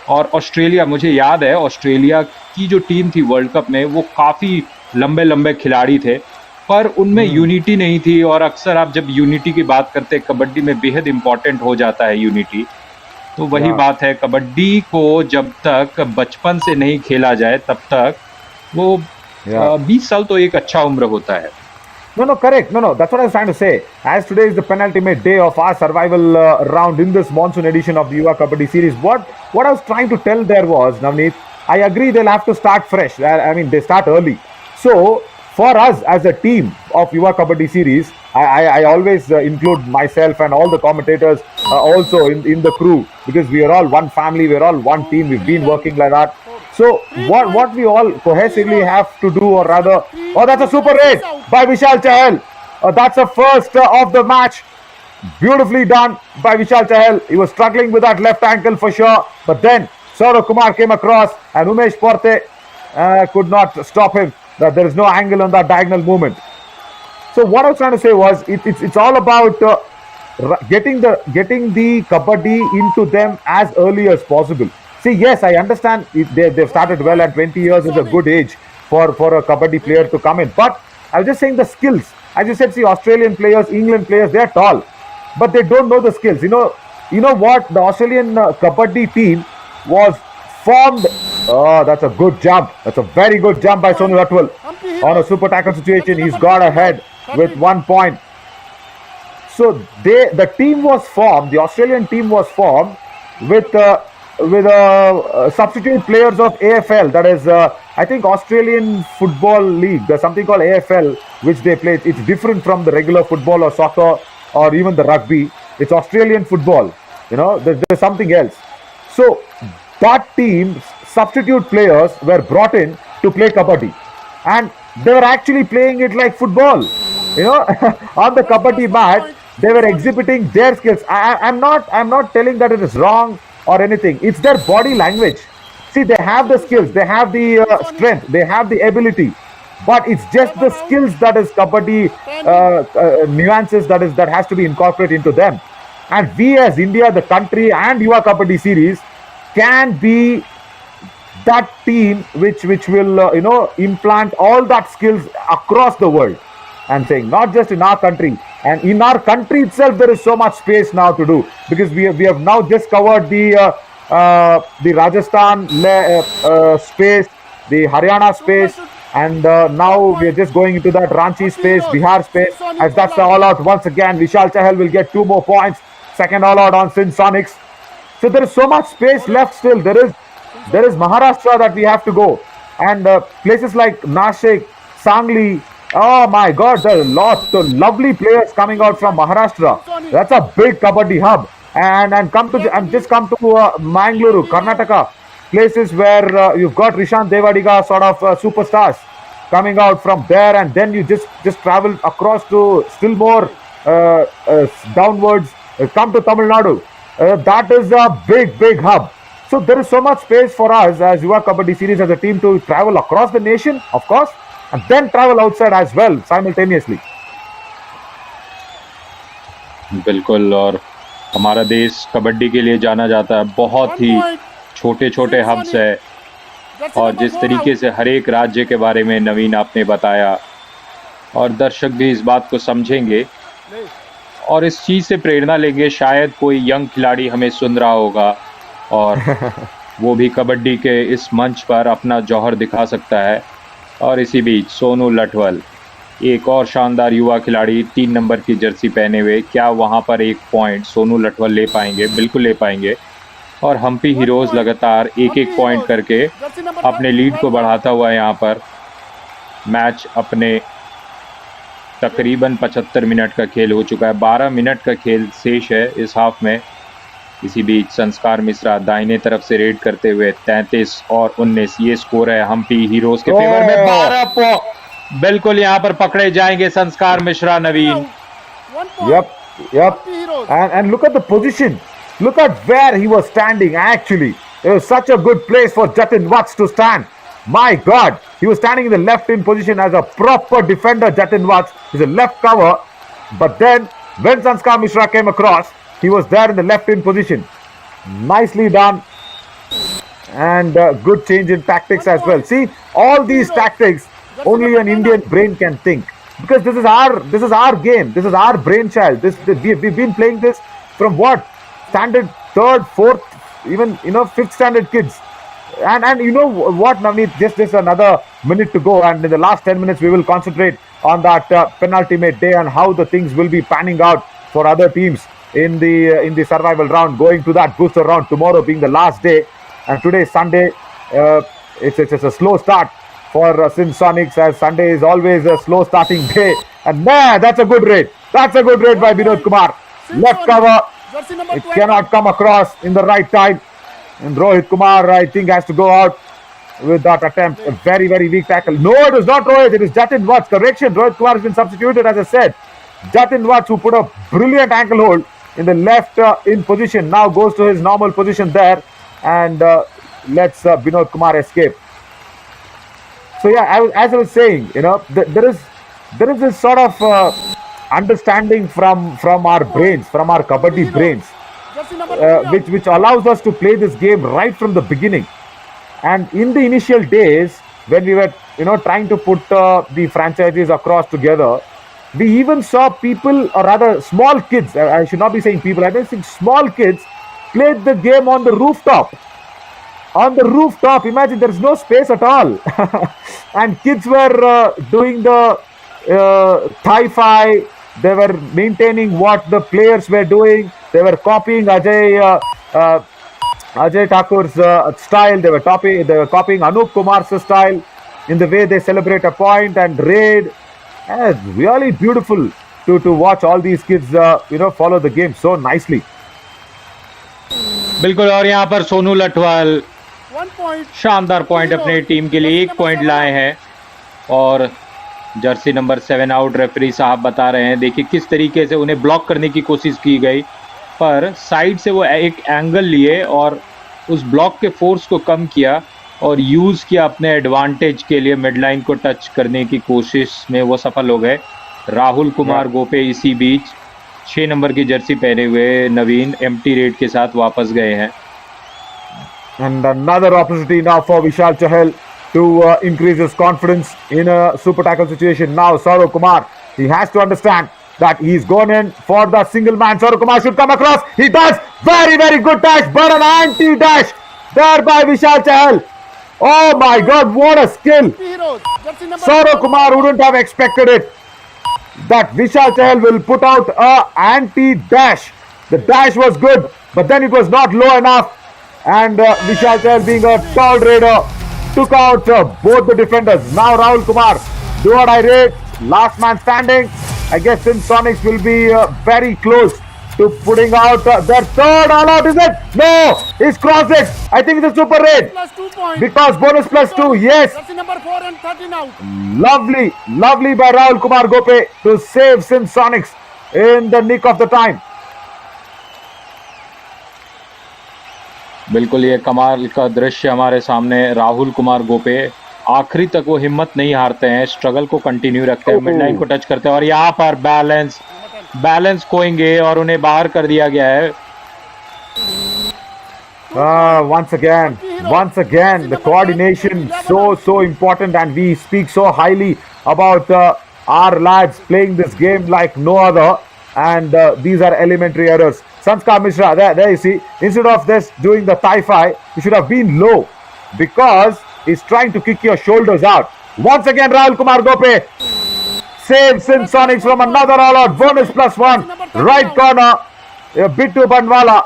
और ऑस्ट्रेलिया, मुझे याद है ऑस्ट्रेलिया की जो टीम थी वर्ल्ड कप में, वो काफ़ी लंबे लंबे खिलाड़ी थे पर उनमें यूनिटी नहीं थी। और अक्सर आप जब यूनिटी की बात करते हैं, कबड्डी में बेहद इम्पॉर्टेंट हो जाता है यूनिटी। तो वही बात है, कबड्डी को जब तक बचपन से नहीं खेला जाए तब तक वो 20 साल तो एक अच्छा उम्र होता है। No, correct. No, that's what I was trying to say. As today is the penultimate day of our survival round in this monsoon edition of the Yuva Kabaddi series, what I was trying to tell there was, Navneet, I agree they'll have to start fresh. I mean, they start early. So, for us as a team of Yuva Kabaddi series, I always include myself and all the commentators also in the crew, because we are all one family, we are all one team, we've been working like that. So what we all cohesively have to do, or rather, oh, that's a super raid by Vishal Chahal. That's the first of the match. Beautifully done by Vishal Chahal. He was struggling with that left ankle for sure, but then Saurav Kumar came across and Umesh Porte could not stop him. There is no angle on that diagonal movement. So what I was trying to say was, it's all about getting the kabaddi into them as early as possible. See, yes, I understand they've started well, and 20 years is a good age for a kabaddi player to come in. But I was just saying the skills. As you said, see, Australian players, England players, they're tall, but they don't know the skills. You know what? The Australian kabaddi team was formed. Oh, that's a good jump. That's a very good jump by Sonu Atwal on a super tackle situation. He's got ahead with 1 point. So the team was formed. The Australian team was formed with substitute players of AFL, that is I think Australian Football League. There's something called AFL which they play. It's different from the regular football or soccer or even the rugby. It's Australian football. There's something else. So that team's substitute players were brought in to play kabaddi, and they were actually playing it like football. On the kabaddi mat, they were exhibiting their skills. I'm not telling that it is wrong or anything. It's their body language. See, they have the skills, they have the strength, they have the ability, but it's just the skills that is kabaddi nuances that has to be incorporated into them. And we as India, the country, and Yuva Kabaddi series can be that team which will implant all that skills across the world. I'm saying not just in our country. And in our country itself, there is so much space now to do, because we have now just covered the Rajasthan space, the Haryana space, and now we are just going into that Ranchi space, Bihar space. As that's the all out once again. Vishal Chahal will get 2 more points. Second all out on Sindh Sonics. So there is so much space left still. There is Maharashtra that we have to go, and places like Nashik, Sangli. Oh my God, there are lots of lovely players coming out from Maharashtra. That's a big kabaddi hub. And just come to Mangaluru, Karnataka, places where you've got Rishant Devadiga sort of superstars. coming out from there, and then you just travel across to still more downwards, come to Tamil Nadu. That is a big hub. So there is so much space for us as Yuva Kabaddi series as a team to travel across the nation, of course, and then travel outside as well simultaneously. बिल्कुल, और हमारा देश कबड्डी के लिए जाना जाता है, बहुत ही छोटे छोटे हब्स है, और जिस तरीके से हर एक राज्य के बारे में नवीन आपने बताया, और दर्शक भी इस बात को समझेंगे और इस चीज़ से प्रेरणा लेंगे। शायद कोई यंग खिलाड़ी हमें सुन रहा होगा और वो भी कबड्डी के इस मंच पर अपना जौहर दिखा सकता है। और इसी बीच सोनू लठवल, एक और शानदार युवा खिलाड़ी, 3 नंबर की जर्सी पहने हुए, क्या वहां पर एक पॉइंट सोनू लठवल ले पाएंगे? बिल्कुल ले पाएंगे। और हम्पी हीरोज लगातार एक पॉइंट करके अपने लीड को बढ़ाता हुआ यहाँ पर मैच अपने तकरीबन 75 मिनट का खेल हो चुका है। 12 मिनट का खेल शेष है इस हाफ में। इसी बीच संस्कार मिश्रा दाहिने तरफ से रेड करते हुए 33 और 19, ये स्कोर है हम्पी हीरोज के फेवर में। 12 बिल्कुल यहाँ पर पकड़े जाएंगे संस्कार मिश्रा। नवीन, Yep. And look at the position. Look at where he was standing. Actually, it was such a good place for Jatin Watts to stand. My God, he was standing in the left in position as a proper defender. Jatin Watts is a left cover, but then when Sanskar Mishra came across, he was there in the left in position. Nicely done, and good change in tactics as well. See, all these tactics only an Indian brain can think, because this is our game. This is our brainchild. We've been playing this from what, standard 3rd, 4th, even 5th standard kids. And you know what, Navneet, just another minute to go, and in the last 10 minutes we will concentrate on that penultimate day and how the things will be panning out for other teams in the survival round, going to that booster round, tomorrow being the last day. And today, Sunday, it's a slow start for Sindh Sonics, as Sunday is always a slow starting day. And man, that's a good raid. That's a good raid by Vinod Kumar. Left cover, it cannot come across in the right time. And Rohit Kumar, I think, has to go out with that attempt. A very weak tackle. No, it is not Rohit. It is Jatin Watts. Correction. Rohit Kumar has been substituted, as I said. Jatin Watts, who put a brilliant ankle hold in the left in position, now goes to his normal position there and lets Vinod Kumar escape. So yeah, as I was saying, there is this sort of understanding from our brains, from our kabaddi brains, which allows us to play this game right from the beginning. And in the initial days, when we were trying to put the franchises across together, we even saw people, or rather small kids, I should not be saying people, I don't think small kids played the game on the rooftop. On the rooftop, imagine, there is no space at all. And kids were doing the Thai-Fi, they were maintaining what the players were doing, they were copying Ajay Thakur's style, they were copying Anup Kumar's style in the way they celebrate a point and raid. And it's really beautiful to watch all these kids follow the game so nicely. बिल्कुल, और यहाँ पर सोनू लठवाल शानदार point अपने team के लिए 1 point लाए हैं। और जर्सी नंबर 7 आउट, रेफरी साहब बता रहे हैं, देखिए किस तरीके से उन्हें ब्लॉक करने की कोशिश की गई, पर साइड से वो एक एंगल लिए और उस ब्लॉक के फोर्स को कम किया और यूज़ किया अपने एडवांटेज के लिए। मिड लाइन को टच करने की कोशिश में वो सफल हो गए। राहुल कुमार गोपे इसी बीच 6 नंबर की जर्सी पहने हुए नवीन एम्प्टी रेड के साथ वापस गए हैं। And another opportunity now for Vishal Chahal to increase his confidence in a super tackle situation. Now Saurav Kumar, he has to understand that he's gone in for the single man. Saurav Kumar should come across. He does. Very good dash, but an anti-dash there by Vishal Chahal. Oh my God, what a skill. Saurav Kumar wouldn't have expected it, that Vishal Chahal will put out a anti-dash. The dash was good, but then it was not low enough. And Vishal Chahal, being a tall raider, took out both the defenders. Now Rahul Kumar, do what I raid, last man standing. I guess Sindh Sonics will be very close to putting out their third all out, is it? No, he's crossed it. I think it's a super raid, because bonus +2, yes. number 4 and 13 out. Lovely by Rahul Kumar Gope to save Sindh Sonics in the nick of the time. बिल्कुल ये कमाल का दृश्य हमारे सामने। राहुल कुमार गोपे आखिरी तक वो हिम्मत नहीं हारते हैं, स्ट्रगल को कंटिन्यू रखते हैं, मिडलाइन को टच करते हैं और यहाँ पर बैलेंस खोएंगे और उन्हें बाहर कर दिया गया है। Once again, the coordination so important, and we speak so highly about our lads playing this game like no other. And these are elementary errors. Sanskar Mishra, there you see, instead of this doing the thigh-fi, you should have been low because he's trying to kick your shoulders out. Once again, Rahul Kumar Gope saves Sindh Sonics from another all-out bonus +1. Right corner, Bittu Banwala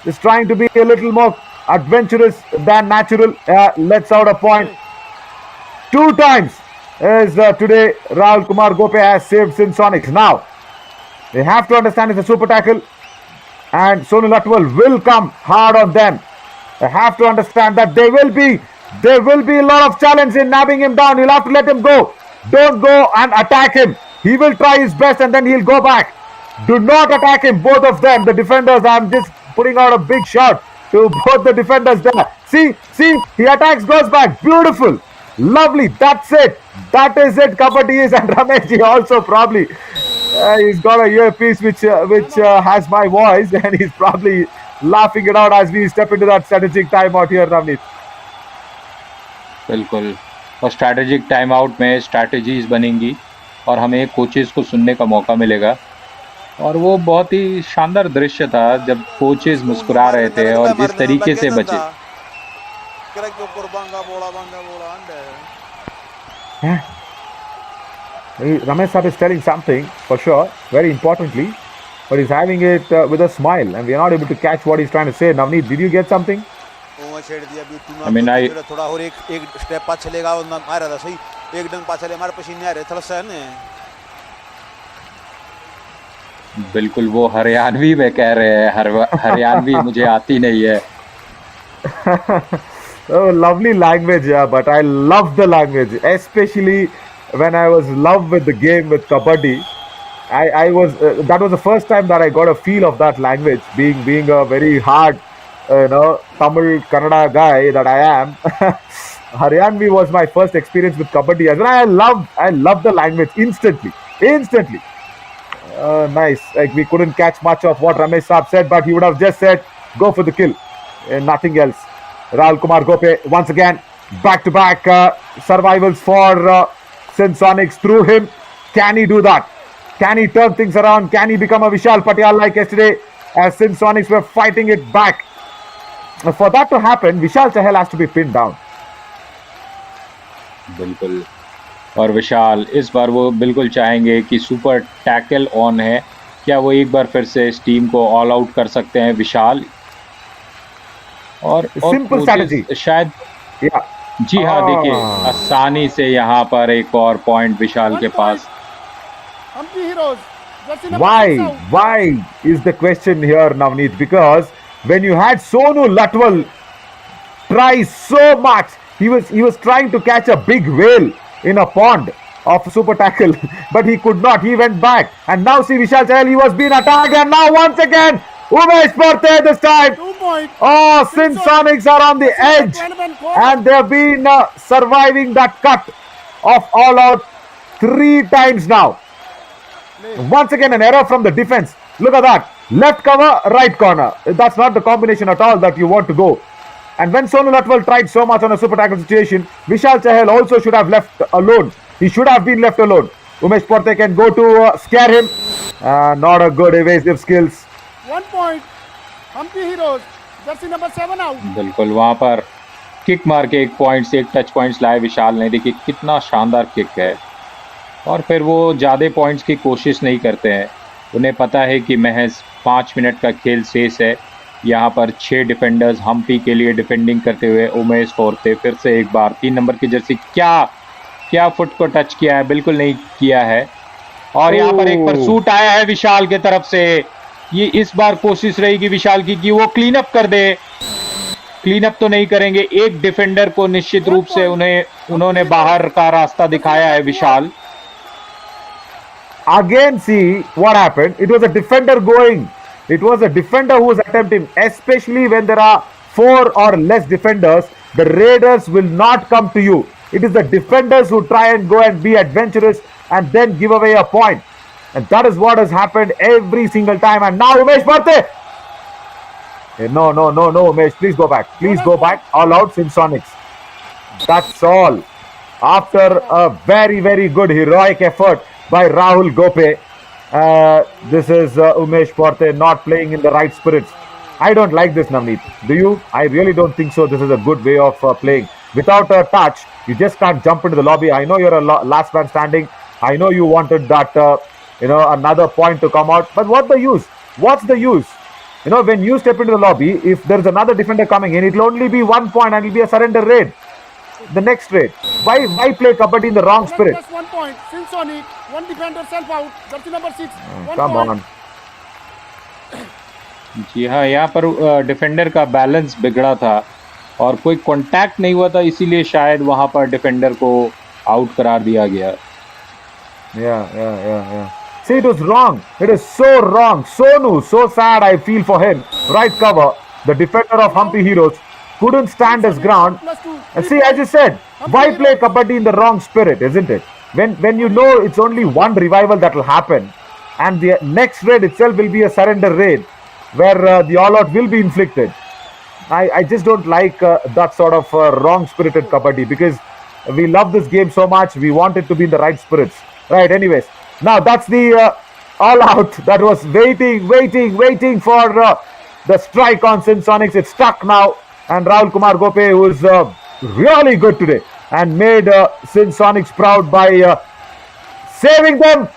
is trying to be a little more adventurous than natural. Lets out a point. 2 times is today Rahul Kumar Gope has saved Sindh Sonics. Now, they have to understand it's a super tackle and Sonu Latwal will come hard on them. They have to understand that there will be a lot of challenge in nabbing him down. You'll have to let him go. Don't go and attack him. He will try his best and then he'll go back. Do not attack him, both of them. The defenders, I'm just putting out a big shout to both the defenders there. See, he attacks, goes back. Beautiful. Lovely. That's it. That is it. Kabaddi is, and Rameshji also probably. He's got a earpiece which has my voice, and he's probably laughing it out as we step into that strategic timeout here, Navneet. बिल्कुल, और strategic time out में strategies बनेंगी और हमें coaches को सुनने का मौका मिलेगा। और वो बहुत ही शानदार दृश्य था जब कोचेस मुस्कुरा रहे थे और जिस तरीके से बचे। Ramesh Sab is telling something for sure, very importantly, but he's having it with a smile, and we are not able to catch what he's trying to say. Navneet, did you get something? I mean, थोड़ा और एक step पास चलेगा और आ रहा था सही, एक डंग पास चले, हमारे पसीने आ रहे थोड़ा सा ने। बिल्कुल वो हरियाणवी में कह रहे हैं, हरियाणवी मुझे आती नहीं है। Oh, lovely language, yeah, but I love the language, especially when I was in love with the game with Kabaddi. I was that was the first time that I got a feel of that language, being a very hard Tamil Kannada guy that I am. Haryanvi was my first experience with Kabaddi as well. I love the language instantly. Nice. Like, we couldn't catch much of what Ramesh Saab said, but he would have just said, go for the kill and nothing else. Rahul Kumar Gope once again back-to-back survivals for Sindh Sonics through him. Can he do that? Can he turn things around? Can he become a Vishal Patel like yesterday as Sindh Sonics were fighting it back? For that to happen, Vishal Chahal has to be pinned down. बिल्कुल, और विशाल इस बार वो बिल्कुल चाहेंगे कि super tackle on है, क्या वो एक बार फिर से इस टीम को ऑल आउट कर सकते हैं विशाल? और सिंपल स्ट्रैटेजी शायद जी हाँ, देखिए आसानी से यहाँ पर एक और पॉइंट विशाल के पास। Hampi Heroes. Why is the question here, Navneet? Because when you had Sonu Latwal try so much, he was trying to catch a big whale in a pond of super tackle, but he could not. He went back, and now see Vishal Chahal, he was being attacked, and now once again Umesh Porte this time. 2 points. Oh, Sindh Sonics are on the edge, and they have been surviving that cut of all out 3 times now. Once again an error from the defense. Look at that, left cover, right corner. That's not the combination at all that you want to go. And when Sonu Latwal tried so much on a super tackle situation, Vishal Chahal also should have left alone. He should have been left alone. Umesh Porte can go to scare him. Not a good evasive skills. 1 point. Hampi Heroes. Jersey number 7 out. बिल्कुल वहाँ पर kick मार के 1 point से 1 touch points लाए विशाल ने। देखिए कितना शानदार किक है, और फिर वो ज़्यादा पॉइंट्स की कोशिश नहीं करते हैं। उन्हें पता है कि महज 5 मिनट का खेल शेष है। यहाँ पर 6 डिफेंडर्स हम्पी के लिए डिफेंडिंग करते हुए उमेश पोर्ते फिर से एक बार 3 नंबर की जर्सी क्या फुट को टच किया है? बिल्कुल नहीं किया है। और यहाँ पर एक परसूट आया है विशाल के तरफ से। ये इस बार कोशिश रहेगी विशाल की कि वो क्लीन अप कर दे। क्लीन अप तो नहीं करेंगे, एक डिफेंडर को निश्चित रूप से उन्होंने बाहर का रास्ता दिखाया है विशाल। Again, see what happened. It was a defender going. It was a defender who was attempting, especially when there are 4 or less defenders. The raiders will not come to you. It is the defenders who try and go and be adventurous and then give away a point. And that is what has happened every single time. And now Umesh Bharte. No, Umesh. Please go back. Please go back. All out, Sindh Sonics. That's all. After a very, very good heroic effort by Rahul Gope, this is Umesh Bharte not playing in the right spirits. I don't like this, Navneet. Do you? I really don't think so. This is a good way of playing. Without a touch, you just can't jump into the lobby. I know you're a last man standing. I know you wanted that, another point to come out. But what the use? What's the use? When you step into the lobby, if there's another defender coming in, it'll only be 1 point and it'll be a surrender raid. The next raid. Why play Kabaddi in the wrong spirit? Just 1 point. Sindh Sonic, one defender self out. Jersey number 6. Come on. जी हाँ, यहाँ पर defender का balance बिगड़ा था और कोई contact नहीं हुआ था, इसीलिए शायद वहाँ पर डिफेंडर को आउट करार दिया गया। Yeah. See, it was wrong. It is so wrong. Sonu, so sad I feel for him. Right cover. The defender of Hampi Heroes couldn't stand his ground. And see, as you said, why play Kabaddi in the wrong spirit, isn't it? When you know it's only one revival that will happen, and the next raid itself will be a surrender raid, where the all-out will be inflicted. I just don't like that sort of wrong-spirited Kabaddi, because we love this game so much. We want it to be in the right spirits. Right, anyways. Now, that's the all-out that was waiting for the strike on Sindh Sonics. It's stuck now. And Rahul Kumar Gope, who is really good today and made Sindh Sonics proud by saving them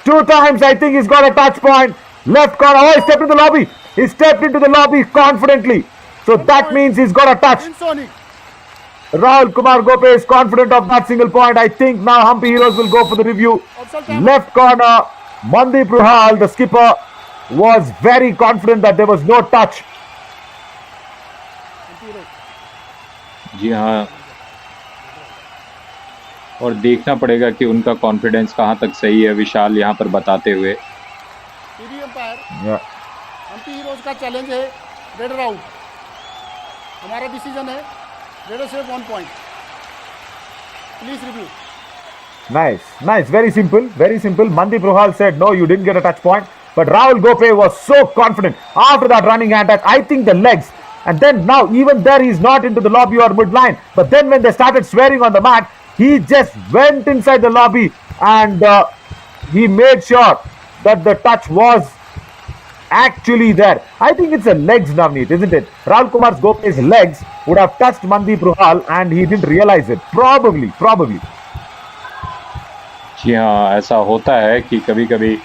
2 times. I think he's got a touch point. Left corner. Oh, he stepped into the lobby. He stepped into the lobby confidently. So that means he's got a touch. Rahul Kumar Gope is confident of that single point. I think now Hampi Heroes will go for the review. Left corner. Mandeep Ruhal, the skipper, was very confident that there was no touch. जी हाँ, और देखना पड़ेगा कि उनका confidence कहाँ तक सही है, विशाल यहाँ पर बताते हुए। हम्पी हीरोज का चैलेंज है रेडर आउट। हमारा डिसीजन है raider save 1 point. Please review. Nice. Very simple. Mandeep Ruhal said, no, you didn't get a touch point. But Rahul Gope was so confident after that running attack. I think the legs. And then now, even there, he's not into the lobby or mid-line. But then when they started swearing on the mat, he just went inside the lobby and he made sure that the touch was actually there. I think it's the legs, Navneet, isn't it? Rahul Kumar Gope's legs would have touched Mandeep Ruhal and he didn't realize it. Probably. जी हाँ, ऐसा होता है कि कभी कभी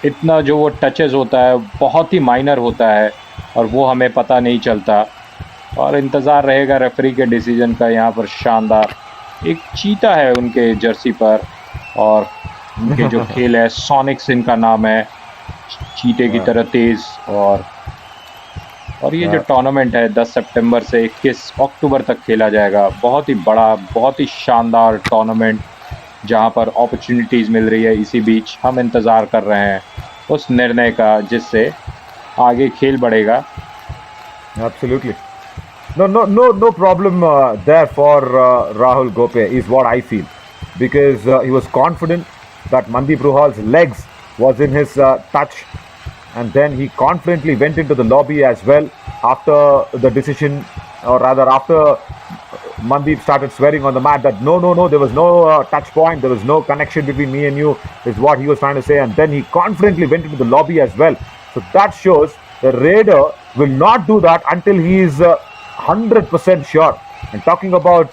इतना जो वो टचेस होता है बहुत ही माइनर होता है और वो हमें पता नहीं चलता और इंतज़ार रहेगा रेफरी के डिसीजन का। यहाँ पर शानदार एक चीता है उनके जर्सी पर और उनके जो खेल है सोनिक्स इनका नाम है, चीते की तरह तेज़। और ये जो टूर्नामेंट है 10 सितंबर से 21 अक्टूबर तक खेला जाएगा। बहुत ही बड़ा, बहुत ही शानदार टूर्नामेंट जहाँ पर अपॉर्चुनिटीज़ मिल रही है। इसी बीच हम इंतज़ार कर रहे हैं उस निर्णय का जिससे आगे खेल बढ़ेगा। Absolutely. No problem there for Rahul Gope is what I feel, because he was confident that Mandeep Ruhal's legs was in his touch, and then he confidently went into the lobby as well after the decision, or rather after Mandeep started swearing on the mat that no, there was no touch point, there was no connection between me and you, is what he was trying to say, and then he confidently went into the lobby as well. So that shows the raider will not do that until he is 100% sure. And talking about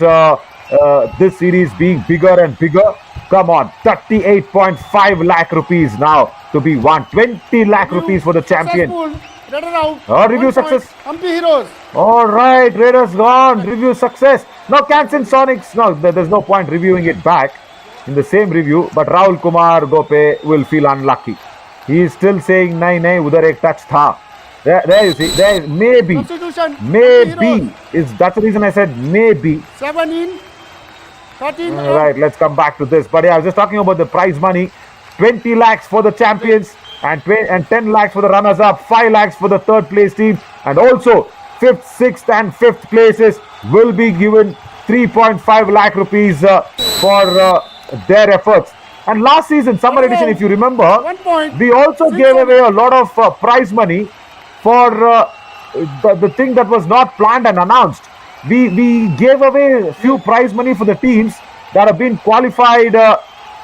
this series being bigger and bigger, come on, 38.5 lakh rupees now to be won, 20 lakh rupees for the champion. Raider out. Review success. Hampi Heroes. All right, Raiders gone. Review success. Now Sindh Sonics. No, there's no point reviewing it back in the same review. But Rahul Kumar Gope will feel unlucky. He is still saying, nahi, udhar ek touch tha. There you see. There is maybe. Substitution. Maybe. That's the reason I said maybe. 7 in. 13 out. Right, let's come back to this. But yeah, I was just talking about the prize money. 20 lakhs for the champions and 10 lakhs for the runners-up. 5 lakhs for the third place team. And also, 5th, 6th and 5th places will be given 3.5 lakh rupees for their efforts. And last season, summer edition, if you remember, 1 point. we also gave away a lot of prize money for the thing that was not planned and announced. We gave away a few prize money for the teams that have been qualified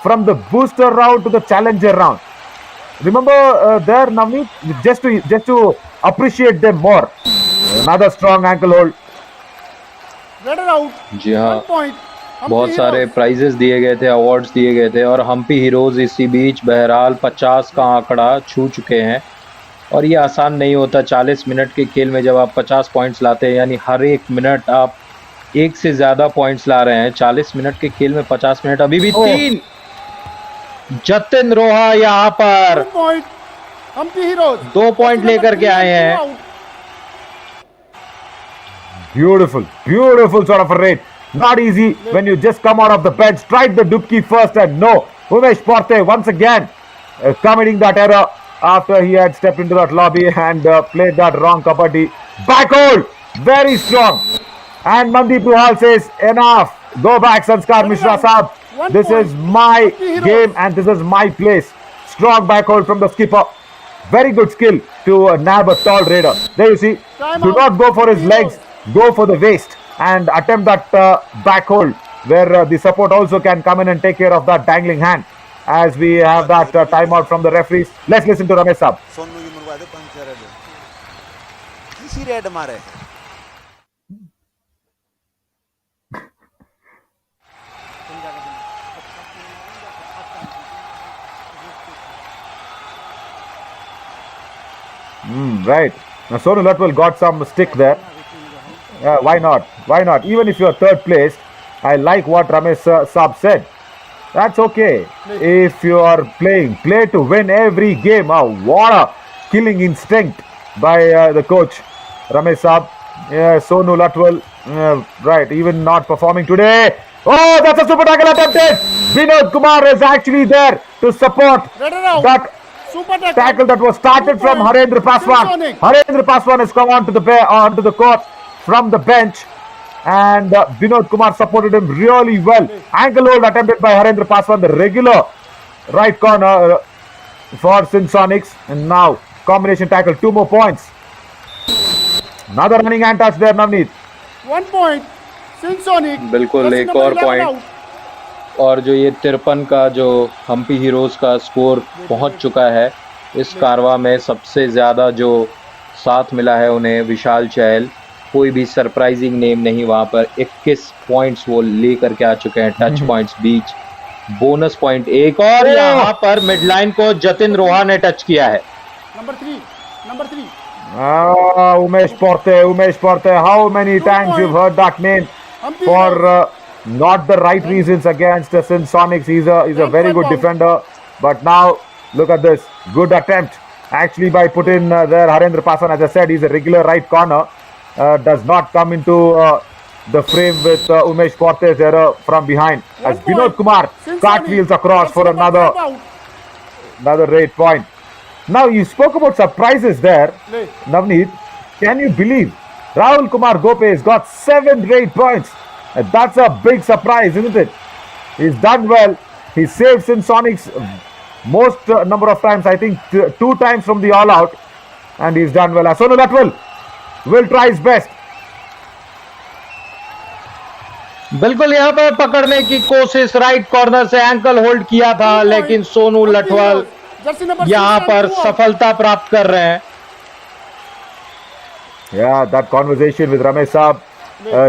from the booster round to the challenger round. Remember there, Navneet, just to appreciate them more. Another strong ankle hold. Red out. जी हाँ, 1 point. बहुत सारे prices दिए गए थे, awards दिए गए थे और हम्पी हीरोज इसी बीच बहरहाल 50 का आंकड़ा छू चुके हैं और ये आसान नहीं होता। 40 मिनट के खेल में जब आप 50 पॉइंट्स लाते हैं, यानी हर एक मिनट आप एक से ज़्यादा पॉइंट्स ला रहे हैं। 40 मिनट के खेल में 50 मिनट, अभी भी 3। जतिन रोहा यहाँ पर 2 पॉइंट लेकर के आए हैं। Beautiful sort of a raid. Not easy when you just come out of the bench. Tried the dubki first and no. Umesh Porte once again committing that error after he had stepped into that lobby and played that wrong kabaddi. Back hold, very strong. And Mandeep Ruhal says, enough. Go back, Sanskar Mishra Saab. This is my game and this is my place. Strong back hold from the skipper. Very good skill to nab a tall raider. There you see. Do not go for his legs. Go for the waist and attempt that back hold where the support also can come in and take care of that dangling hand. As we have that timeout from the referees. Let's listen to Ramesh Saab. Sonu की मुर्गा दे 5 red किसी red मारे Right. Now Sonu Latwal got some stick there. Why not? Why not? Even if you are third place, I like what Ramesh Saab said. That's okay. If you are playing, play to win every game. What a killing instinct by the coach, Ramesh Saab. Sonu Latwal, right, even not performing today. Oh, that's a super tackle attempted. Vinod Kumar is actually there to support that tackle that was started from Harendra Paswan. Harendra Paswan has come onto the court from the bench. And Vinod Kumar supported him really well. Ankle hold attempted by Harendra Paswan, the regular right corner for Sindh Sonics. And now combination tackle, 2 more points. Another running hand touch there, Navneet. 1 point. Sindh Sonics. बिल्कुल एक और point. और जो ये 53 का जो Hampi heroes का score पहुंच चुका है, इस कारवा में सबसे ज़्यादा जो साथ मिला है उन्हें विशाल चहल। कोई भी सरप्राइजिंग नेम नहीं वहां पर। 21 पॉइंट्स वो लेकर के आ चुके हैं। टच पॉइंट्स बीच, बोनस पॉइंट 1 और यहाँ पर मिडलाइन को जतिन रोहा ने टच किया है। Number 3 Umesh Porte. How many times you've heard that name for not the right reasons against Sindh Sonics. He's a very good defender. But now look at this. Good attempt actually by putting there Harendra Paswan. As I said, he's a regular right corner. Does not come into the frame with Umesh Porte's error from behind. As Vinod Kumar cartwheels across for another raid point. Now you spoke about surprises there, Navneet. Can you believe Rahul Kumar Gope has got 7 raid points? That's a big surprise, isn't it? He's done well. He saved Sindh Sonics most number of times. I think 2 times from the all out, and he's done well. Sonu Latwal will try his best. बिल्कुल यहाँ पर पकड़ने की कोशिश, right corner से ankle hold किया था, लेकिन सोनू लठवाल यहाँ पर सफलता प्राप्त कर रहे हैं। Yeah, that conversation with Ramesh Saab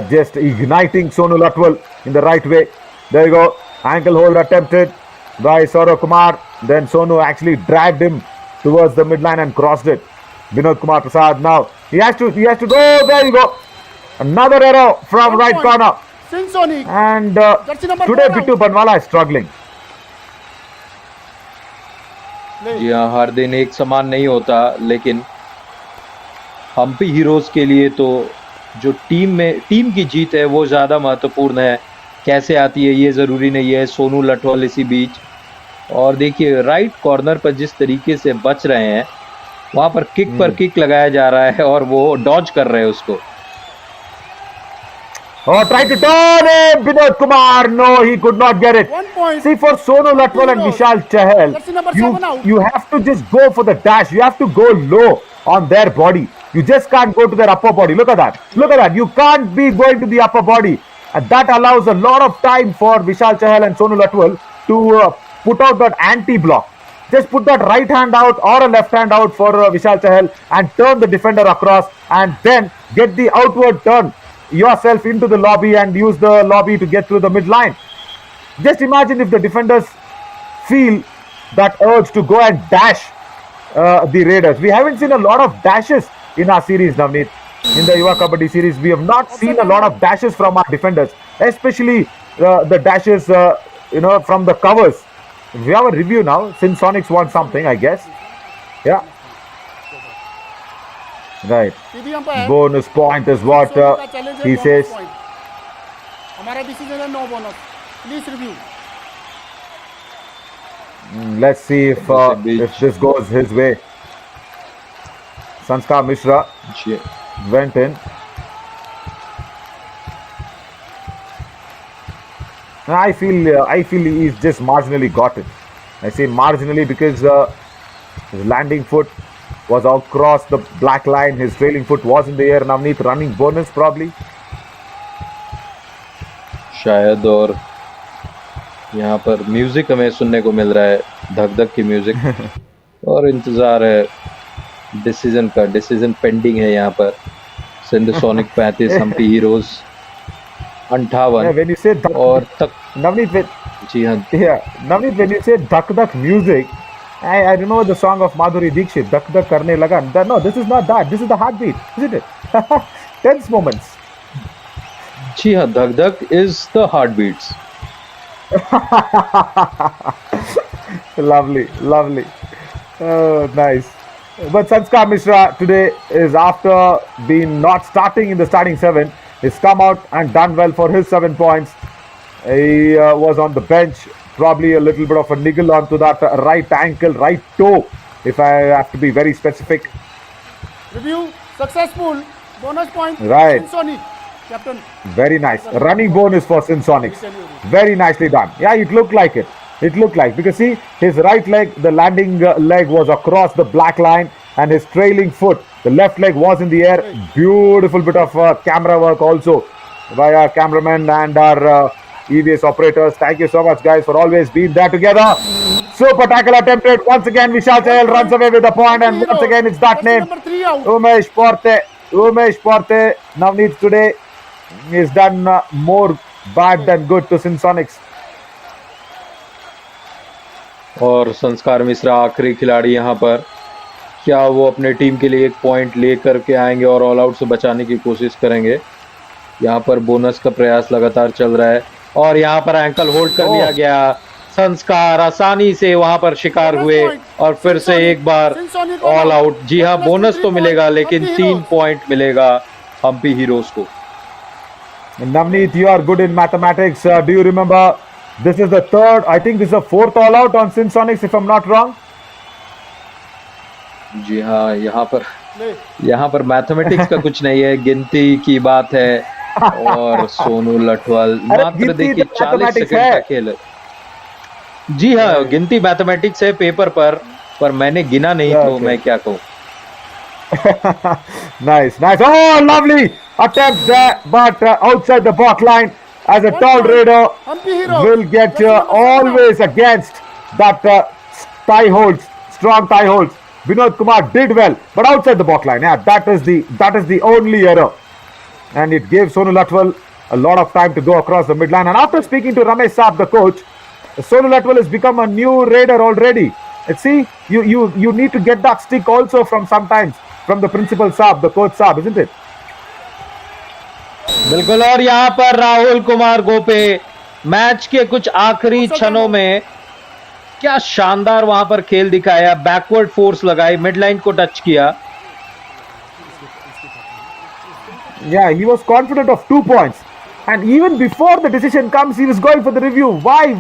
just igniting Sonu Latwal in the right way. There you go. Ankle hold attempted by Saurav Kumar. Then Sonu actually dragged him towards the midline and crossed it. Vinod Kumar Prasad now. He has to go. There you go. Another error from right corner. And today Bittu Banwala is struggling. जी हाँ, हर दिन एक समान नहीं होता, लेकिन Hampi heroes के लिए तो जो टीम की जीत है वो ज़्यादा महत्वपूर्ण है। कैसे आती है ये ज़रूरी नहीं है। सोनू लटवाल इसी बीच, और देखिए राइट कॉर्नर पर जिस तरीके से बच रहे हैं, वहां पर किक पर किक लगाया जा रहा है और वो डॉज कर रहे हैं उसको। Oh, try to turn him, Vinod Kumar. No, he could not get it. 1 point. See, for Sonu Latwal and Vishal Chahal, Jersey number 7 out. you have to just go for the dash. You have to go low on their body. You just can't go to their upper body. Look at that. Look at that. You can't be going to the upper body. And that allows a lot of time for Vishal Chahal and Sonu Latwal to put out that anti-block. Just put that right hand out or a left hand out for Vishal Chahal and turn the defender across, and then get the outward turn yourself into the lobby and use the lobby to get through the midline. Just imagine if the defenders feel that urge to go and dash the Raiders. We haven't seen a lot of dashes in our series, Navneet. In the Yuva Kabaddi series, we have not seen a lot of dashes from our defenders, especially the dashes from the covers. We have a review now. Sindh Sonics wants something, I guess. Yeah. Right. TV umpire Bonus point is what Sonu का challenge है, he bonus says. point. हमारा decision है no bonus. Please review. Let's see if this goes his way. Sanskar Mishra ji, went in. I feel he's just marginally got it. I say marginally because his landing foot was across the black line. His trailing foot was in the air. Navneet, running bonus probably. शायद। और यहाँ पर music हमें सुनने को मिल रहा है, धक धक की म्यूजिक, और इंतजार है डिसीजन का। डिसीजन पेंडिंग है यहाँ पर। Sindh sonic 35, Hampi heroes 58। Yeah, when you say dhak, और तक Navneet, जी हाँ, Navneet, when you say dhak dhak music, I remember the song of Madhuri Dixit, dhak dhak karne laga. No, this is not that. This is the heartbeat, isn't it? Tense moments. जी हाँ, धक धक is the heart beats. Lovely, lovely. Oh, nice. But Sanskar Mishra today is, after being not starting in the starting 7, he's come out and done well for his 7 points. He was on the bench, probably a little bit of a niggle onto that right ankle, right toe, if I have to be very specific. Review successful. Bonus point Right. Soni captain. Very nice. Running bonus for Sindh Sonics. Very nicely done. Yeah, it looked like it. It looked like, because see, his right leg, the landing leg was across the black line, and his trailing foot, the left leg, was in the air. Beautiful bit of camera work also by our cameraman and our EVS operators. Thank you so much, guys, for always being there together. Super tackle attempted. Once again, Vishal Chahal runs away with the point, and once again, it's that name, number 3 out. Umesh Porte. Umesh Porte. Navneet today is done more bad than good to Sindh Sonics. और संस्कार मिश्रा आखिरी खिलाड़ी यहाँ पर। क्या वो अपने team के लिए एक पॉइंट ले करके आएंगे और ऑल आउट से बचाने की कोशिश करेंगे? यहाँ पर बोनस का प्रयास लगातार चल रहा है, और यहाँ पर एंकल होल्ड कर लिया गया। संस्कार आसानी से वहां पर शिकार हुए, और फिर से एक बार ऑल आउट। जी हाँ, बोनस तो मिलेगा, लेकिन 3 पॉइंट मिलेगा हम्पी हीरोज को। Navneet, you are good in mathematics. Do you remember? This is the third, I think this is the 4th all out on Sindh Sonics, if I'm not wrong. जी हाँ, यहाँ पर mathematics का कुछ नहीं है, गिनती की बात है। और सोनू लटवाल, मात्र देखिए 40 सेकंड का खेल है। जी हाँ, गिनती मैथमेटिक्स है पेपर पर मैंने गिना नहीं, तो मैं क्या कहूँ। Nice. Oh, lovely attempt there, but outside the back line, as a tall raider will get always against that tie holds, strong tie holds. Vinod Kumar did well, but outside the back line. Yeah, that is the only error, and it gave Sonu Latwal a lot of time to go across the midline. And after speaking to Ramesh Saab, the coach, Sonu Latwal has become a new raider already. See, you need to get that stick also from the principal Saab, the coach Saab, isn't it? बिल्कुल। और यहाँ पर Rahul Kumar Gope match के कुछ आखिरी क्षणों में क्या शानदार वहां पर खेल दिखाया। बैकवर्ड फोर्स लगाई, मिड लाइन को टच किया। Yeah, he was confident of 2 points. And even before the decision comes, he was going for the review. Why?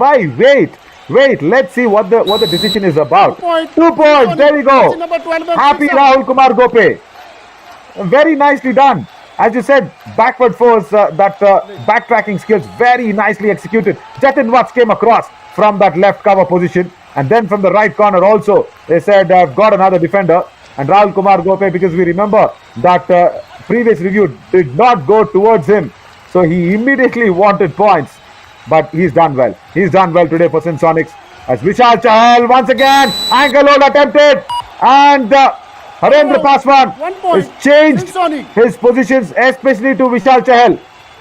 Wait. Let's see what the decision is about. 2 points. 2 points. There we go. Jersey number 12 and Happy six. Rahul Kumar Gope. Very nicely done. As you said, backward force, that backtracking skills, very nicely executed. Jatin Watts came across from that left cover position. And then from the right corner also, they said, I've got another defender. And Rahul Kumar Gope, because we remember that previous review did not go towards him. So he immediately wanted points. But he's done well. He's done well today for Sindh Sonics. As Vishal Chahal once again, ankle hold attempted. And Harendra Paswan 1 point. has changed Sindh Sonic. his positions, especially to Vishal Chahal.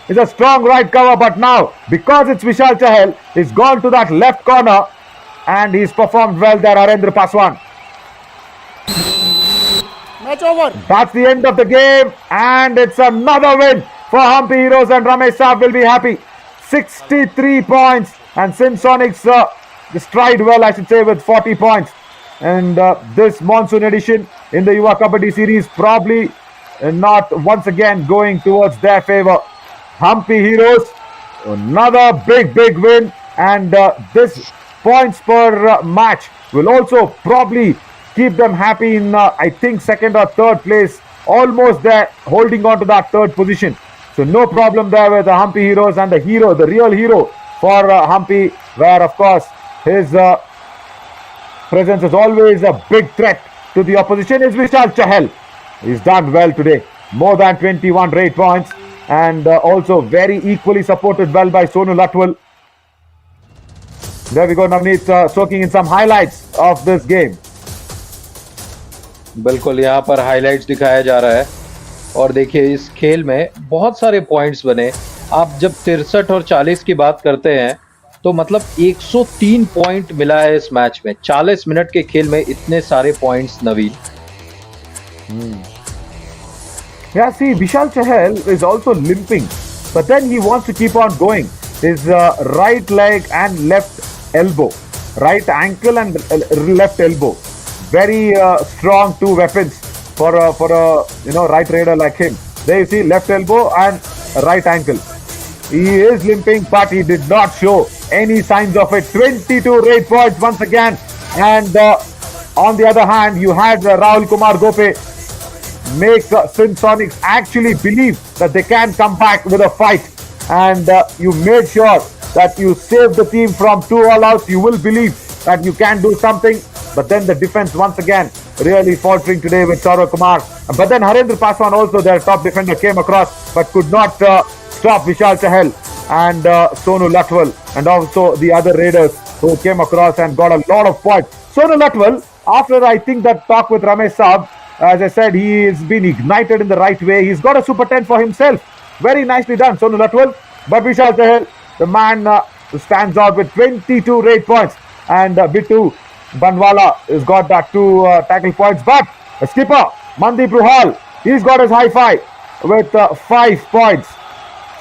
It's a strong right cover, but now, because it's Vishal Chahal, he's gone to that left corner and he's performed well there, Harendra Paswan. Match over. That's the end of the game, and it's another win for Hampi Heroes, and Ramesh Saab will be happy. 63 points, and Sindh Sonics stride well, I should say, with 40 points. And this monsoon edition in the Yuva Kabaddi series probably not once again going towards their favor. Hampi Heroes, another big win, and this points per match will also probably keep them happy in I think second or third place, almost there, holding on to that third position. So no problem there with the Hampi Heroes, and the real hero for Hampi, where of course his presence is always a big threat to the opposition, is Vishal Chahal. He's done well today, more than 21 rate points, and also very equally supported well by Sonu Latwal. There we go, Navneet soaking in some highlights of this game. बिल्कुल यहाँ पर highlights दिखाया जा रहा है और देखिए इस खेल में बहुत सारे पॉइंट्स बने। आप जब 63 और 40 की बात करते हैं तो मतलब 103 पॉइंट मिला है इस मैच में। 40 मिनट के खेल में इतने सारे points, Naveen. Yeah, see, Vishal Chahal is also limping, but then he wants to keep on going. His right leg and left elbow, right ankle and left elbow, very strong two weapons for a right raider like him. There you see, left elbow and right ankle. He is limping, but he did not show any signs of it. 22 rate points once again, and on the other hand, you had Rahul Kumar Gope make Sindh Sonics actually believe that they can come back with a fight, and you made sure that you saved the team from 2 all-outs. You will believe that you can do something, but then the defense once again really faltering today with Saurav Kumar. But then Harendra Paswan, also their top defender, came across but could not stop Vishal Chahal and Sonu Latwal, and also the other raiders who came across and got a lot of points. Sonu Latwal, after I think that talk with Ramesh Saab, as I said, he has been ignited in the right way. He's got a super 10 for himself. Very nicely done, Sonu Latwal. But Vishal Chahal, the man who stands out with 22 rate points. And Bittu Banwala has got that 2 tackle points. But the skipper, Mandeep Ruhal, he's got his high five with 5 points.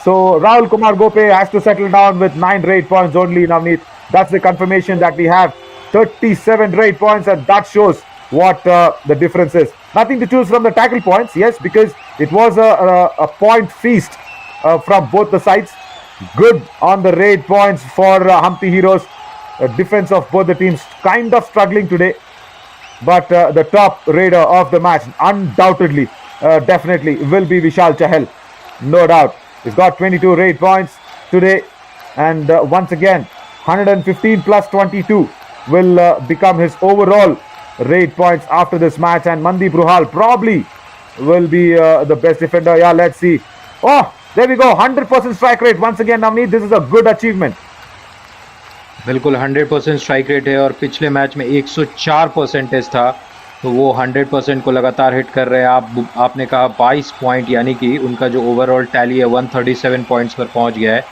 So Rahul Kumar Gope has to settle down with 9 rate points only, Navneet. That's the confirmation that we have. 37 rate points, and that shows what the difference is. Nothing to choose from the tackle points, yes, because it was a point feast from both the sides. Good on the rate points for Hampi Heroes. Defense of both the teams kind of struggling today, but the top raider of the match undoubtedly, definitely will be Vishal Chahal, no doubt. He's got 22 rate points today, and once again 115 plus 22 will become his overall rate points after this match, and Mandeep Ruhal probably will be the best defender. Yeah, let's see. Oh, there we go, 100% strike rate once again, Navneet. This is a good achievement. बिल्कुल 100% strike rate है और पिछले match में 104% था, तो वो 100% को लगातार हिट कर रहे हैं। आपने कहा 22 पॉइंट, यानी कि उनका जो ओवरऑल टैली है 137 पॉइंट्स पर पहुंच गया है।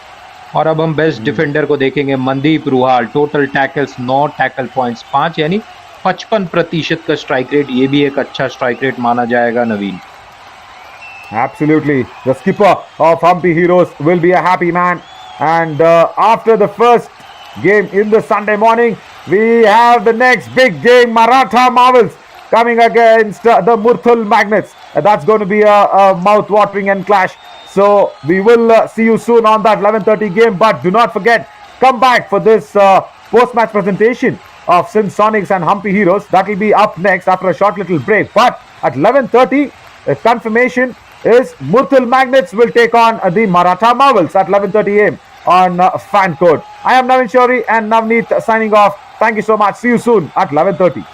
और अब हम बेस्ट डिफेंडर को देखेंगे, Mandeep Ruhal. Total tackles 9, tackle points 5, यानी 55% का स्ट्राइक रेट। ये भी एक अच्छा स्ट्राइक रेट माना जाएगा, नवीन। Absolutely. The skipper of Hampi Heroes will be a happy man. And after the first game in the Sunday morning, we have the next big game, Maratha Marvels coming against the Murthul Magnets. That's going to be a mouth-watering end clash. So we will see you soon on that 11:30 game. But do not forget, come back for this post-match presentation of Sindh Sonics and Hampi Heroes. That will be up next after a short little break. But at 11:30, the confirmation is Murthal Magnets will take on the Maratha Marvels at 11:30 a.m. on Fan Code. I am Navin Shori and Navneet signing off. Thank you so much. See you soon at 11:30.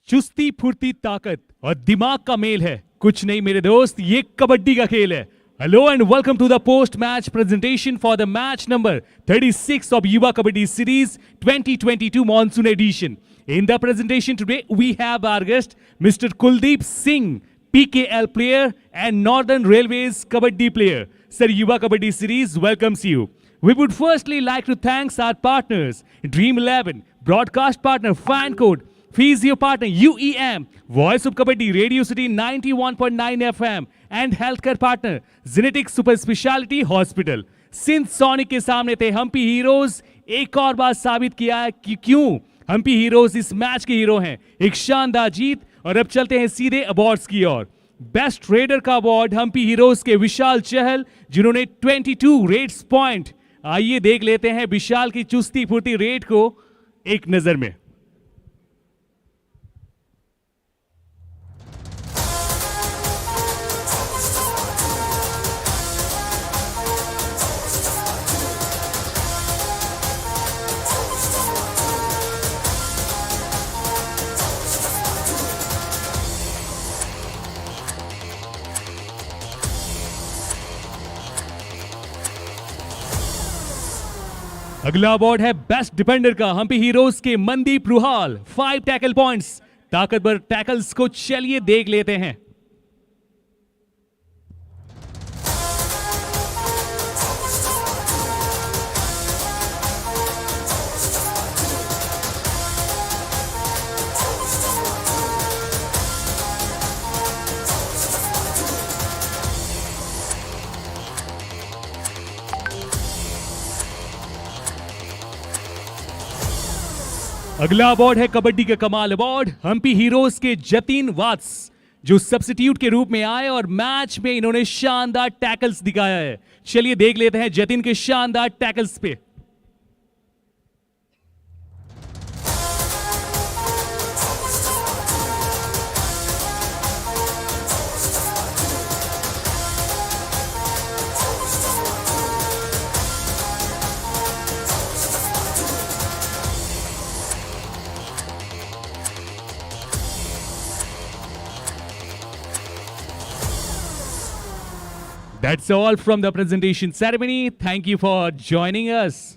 चुस्ती फुर्ती ताकत और दिमाग का mail है, कुछ नहीं मेरे दोस्त, ये कबड्डी का खेल है। Hello and welcome to the post-match presentation for the match number 36 of Yuva Kabaddi Series 2022 Monsoon Edition. In the presentation today, we have our guest, Mr. Kuldeep Singh, PKL player and Northern Railways Kabaddi player. Sir, Yuva Kabaddi Series welcomes you. We would firstly like to thank our partners, Dream 11, broadcast partner Fan Code, Physio partner UEM, Voice of Kabaddi, Radio City 91.9 FM and healthcare partner Genetic Super Speciality Hospital. Sindh Sonics के सामने थे Hampi heroes. एक और बात साबित किया है कि क्यों हम्पी हीरोज इस मैच के हीरो हैं। एक शानदार जीत और अब चलते हैं सीधे अवार्ड्स की ओर। बेस्ट रेडर का अवार्ड हम्पी हीरोज के विशाल चहल, जिन्होंने 22 रेड्स पॉइंट। आइए देख लेते हैं विशाल की चुस्ती फुर्ती रेड को एक नजर में। अगला अवार्ड है बेस्ट डिफेंडर का हम्पी हीरोज के मनदीप रुहाल, 5 टैकल पॉइंट्स। ताकतवर टैकल्स को चलिए देख लेते हैं। अगला अवार्ड है कबड्डी का कमाल अवार्ड हम्पी हीरोज के जतिन वात्स, जो सब्स्टिट्यूट के रूप में आए और मैच में इन्होंने शानदार टैकल्स दिखाया है। चलिए देख लेते हैं जतिन के शानदार टैकल्स पे। That's all from the presentation ceremony. Thank you for joining us.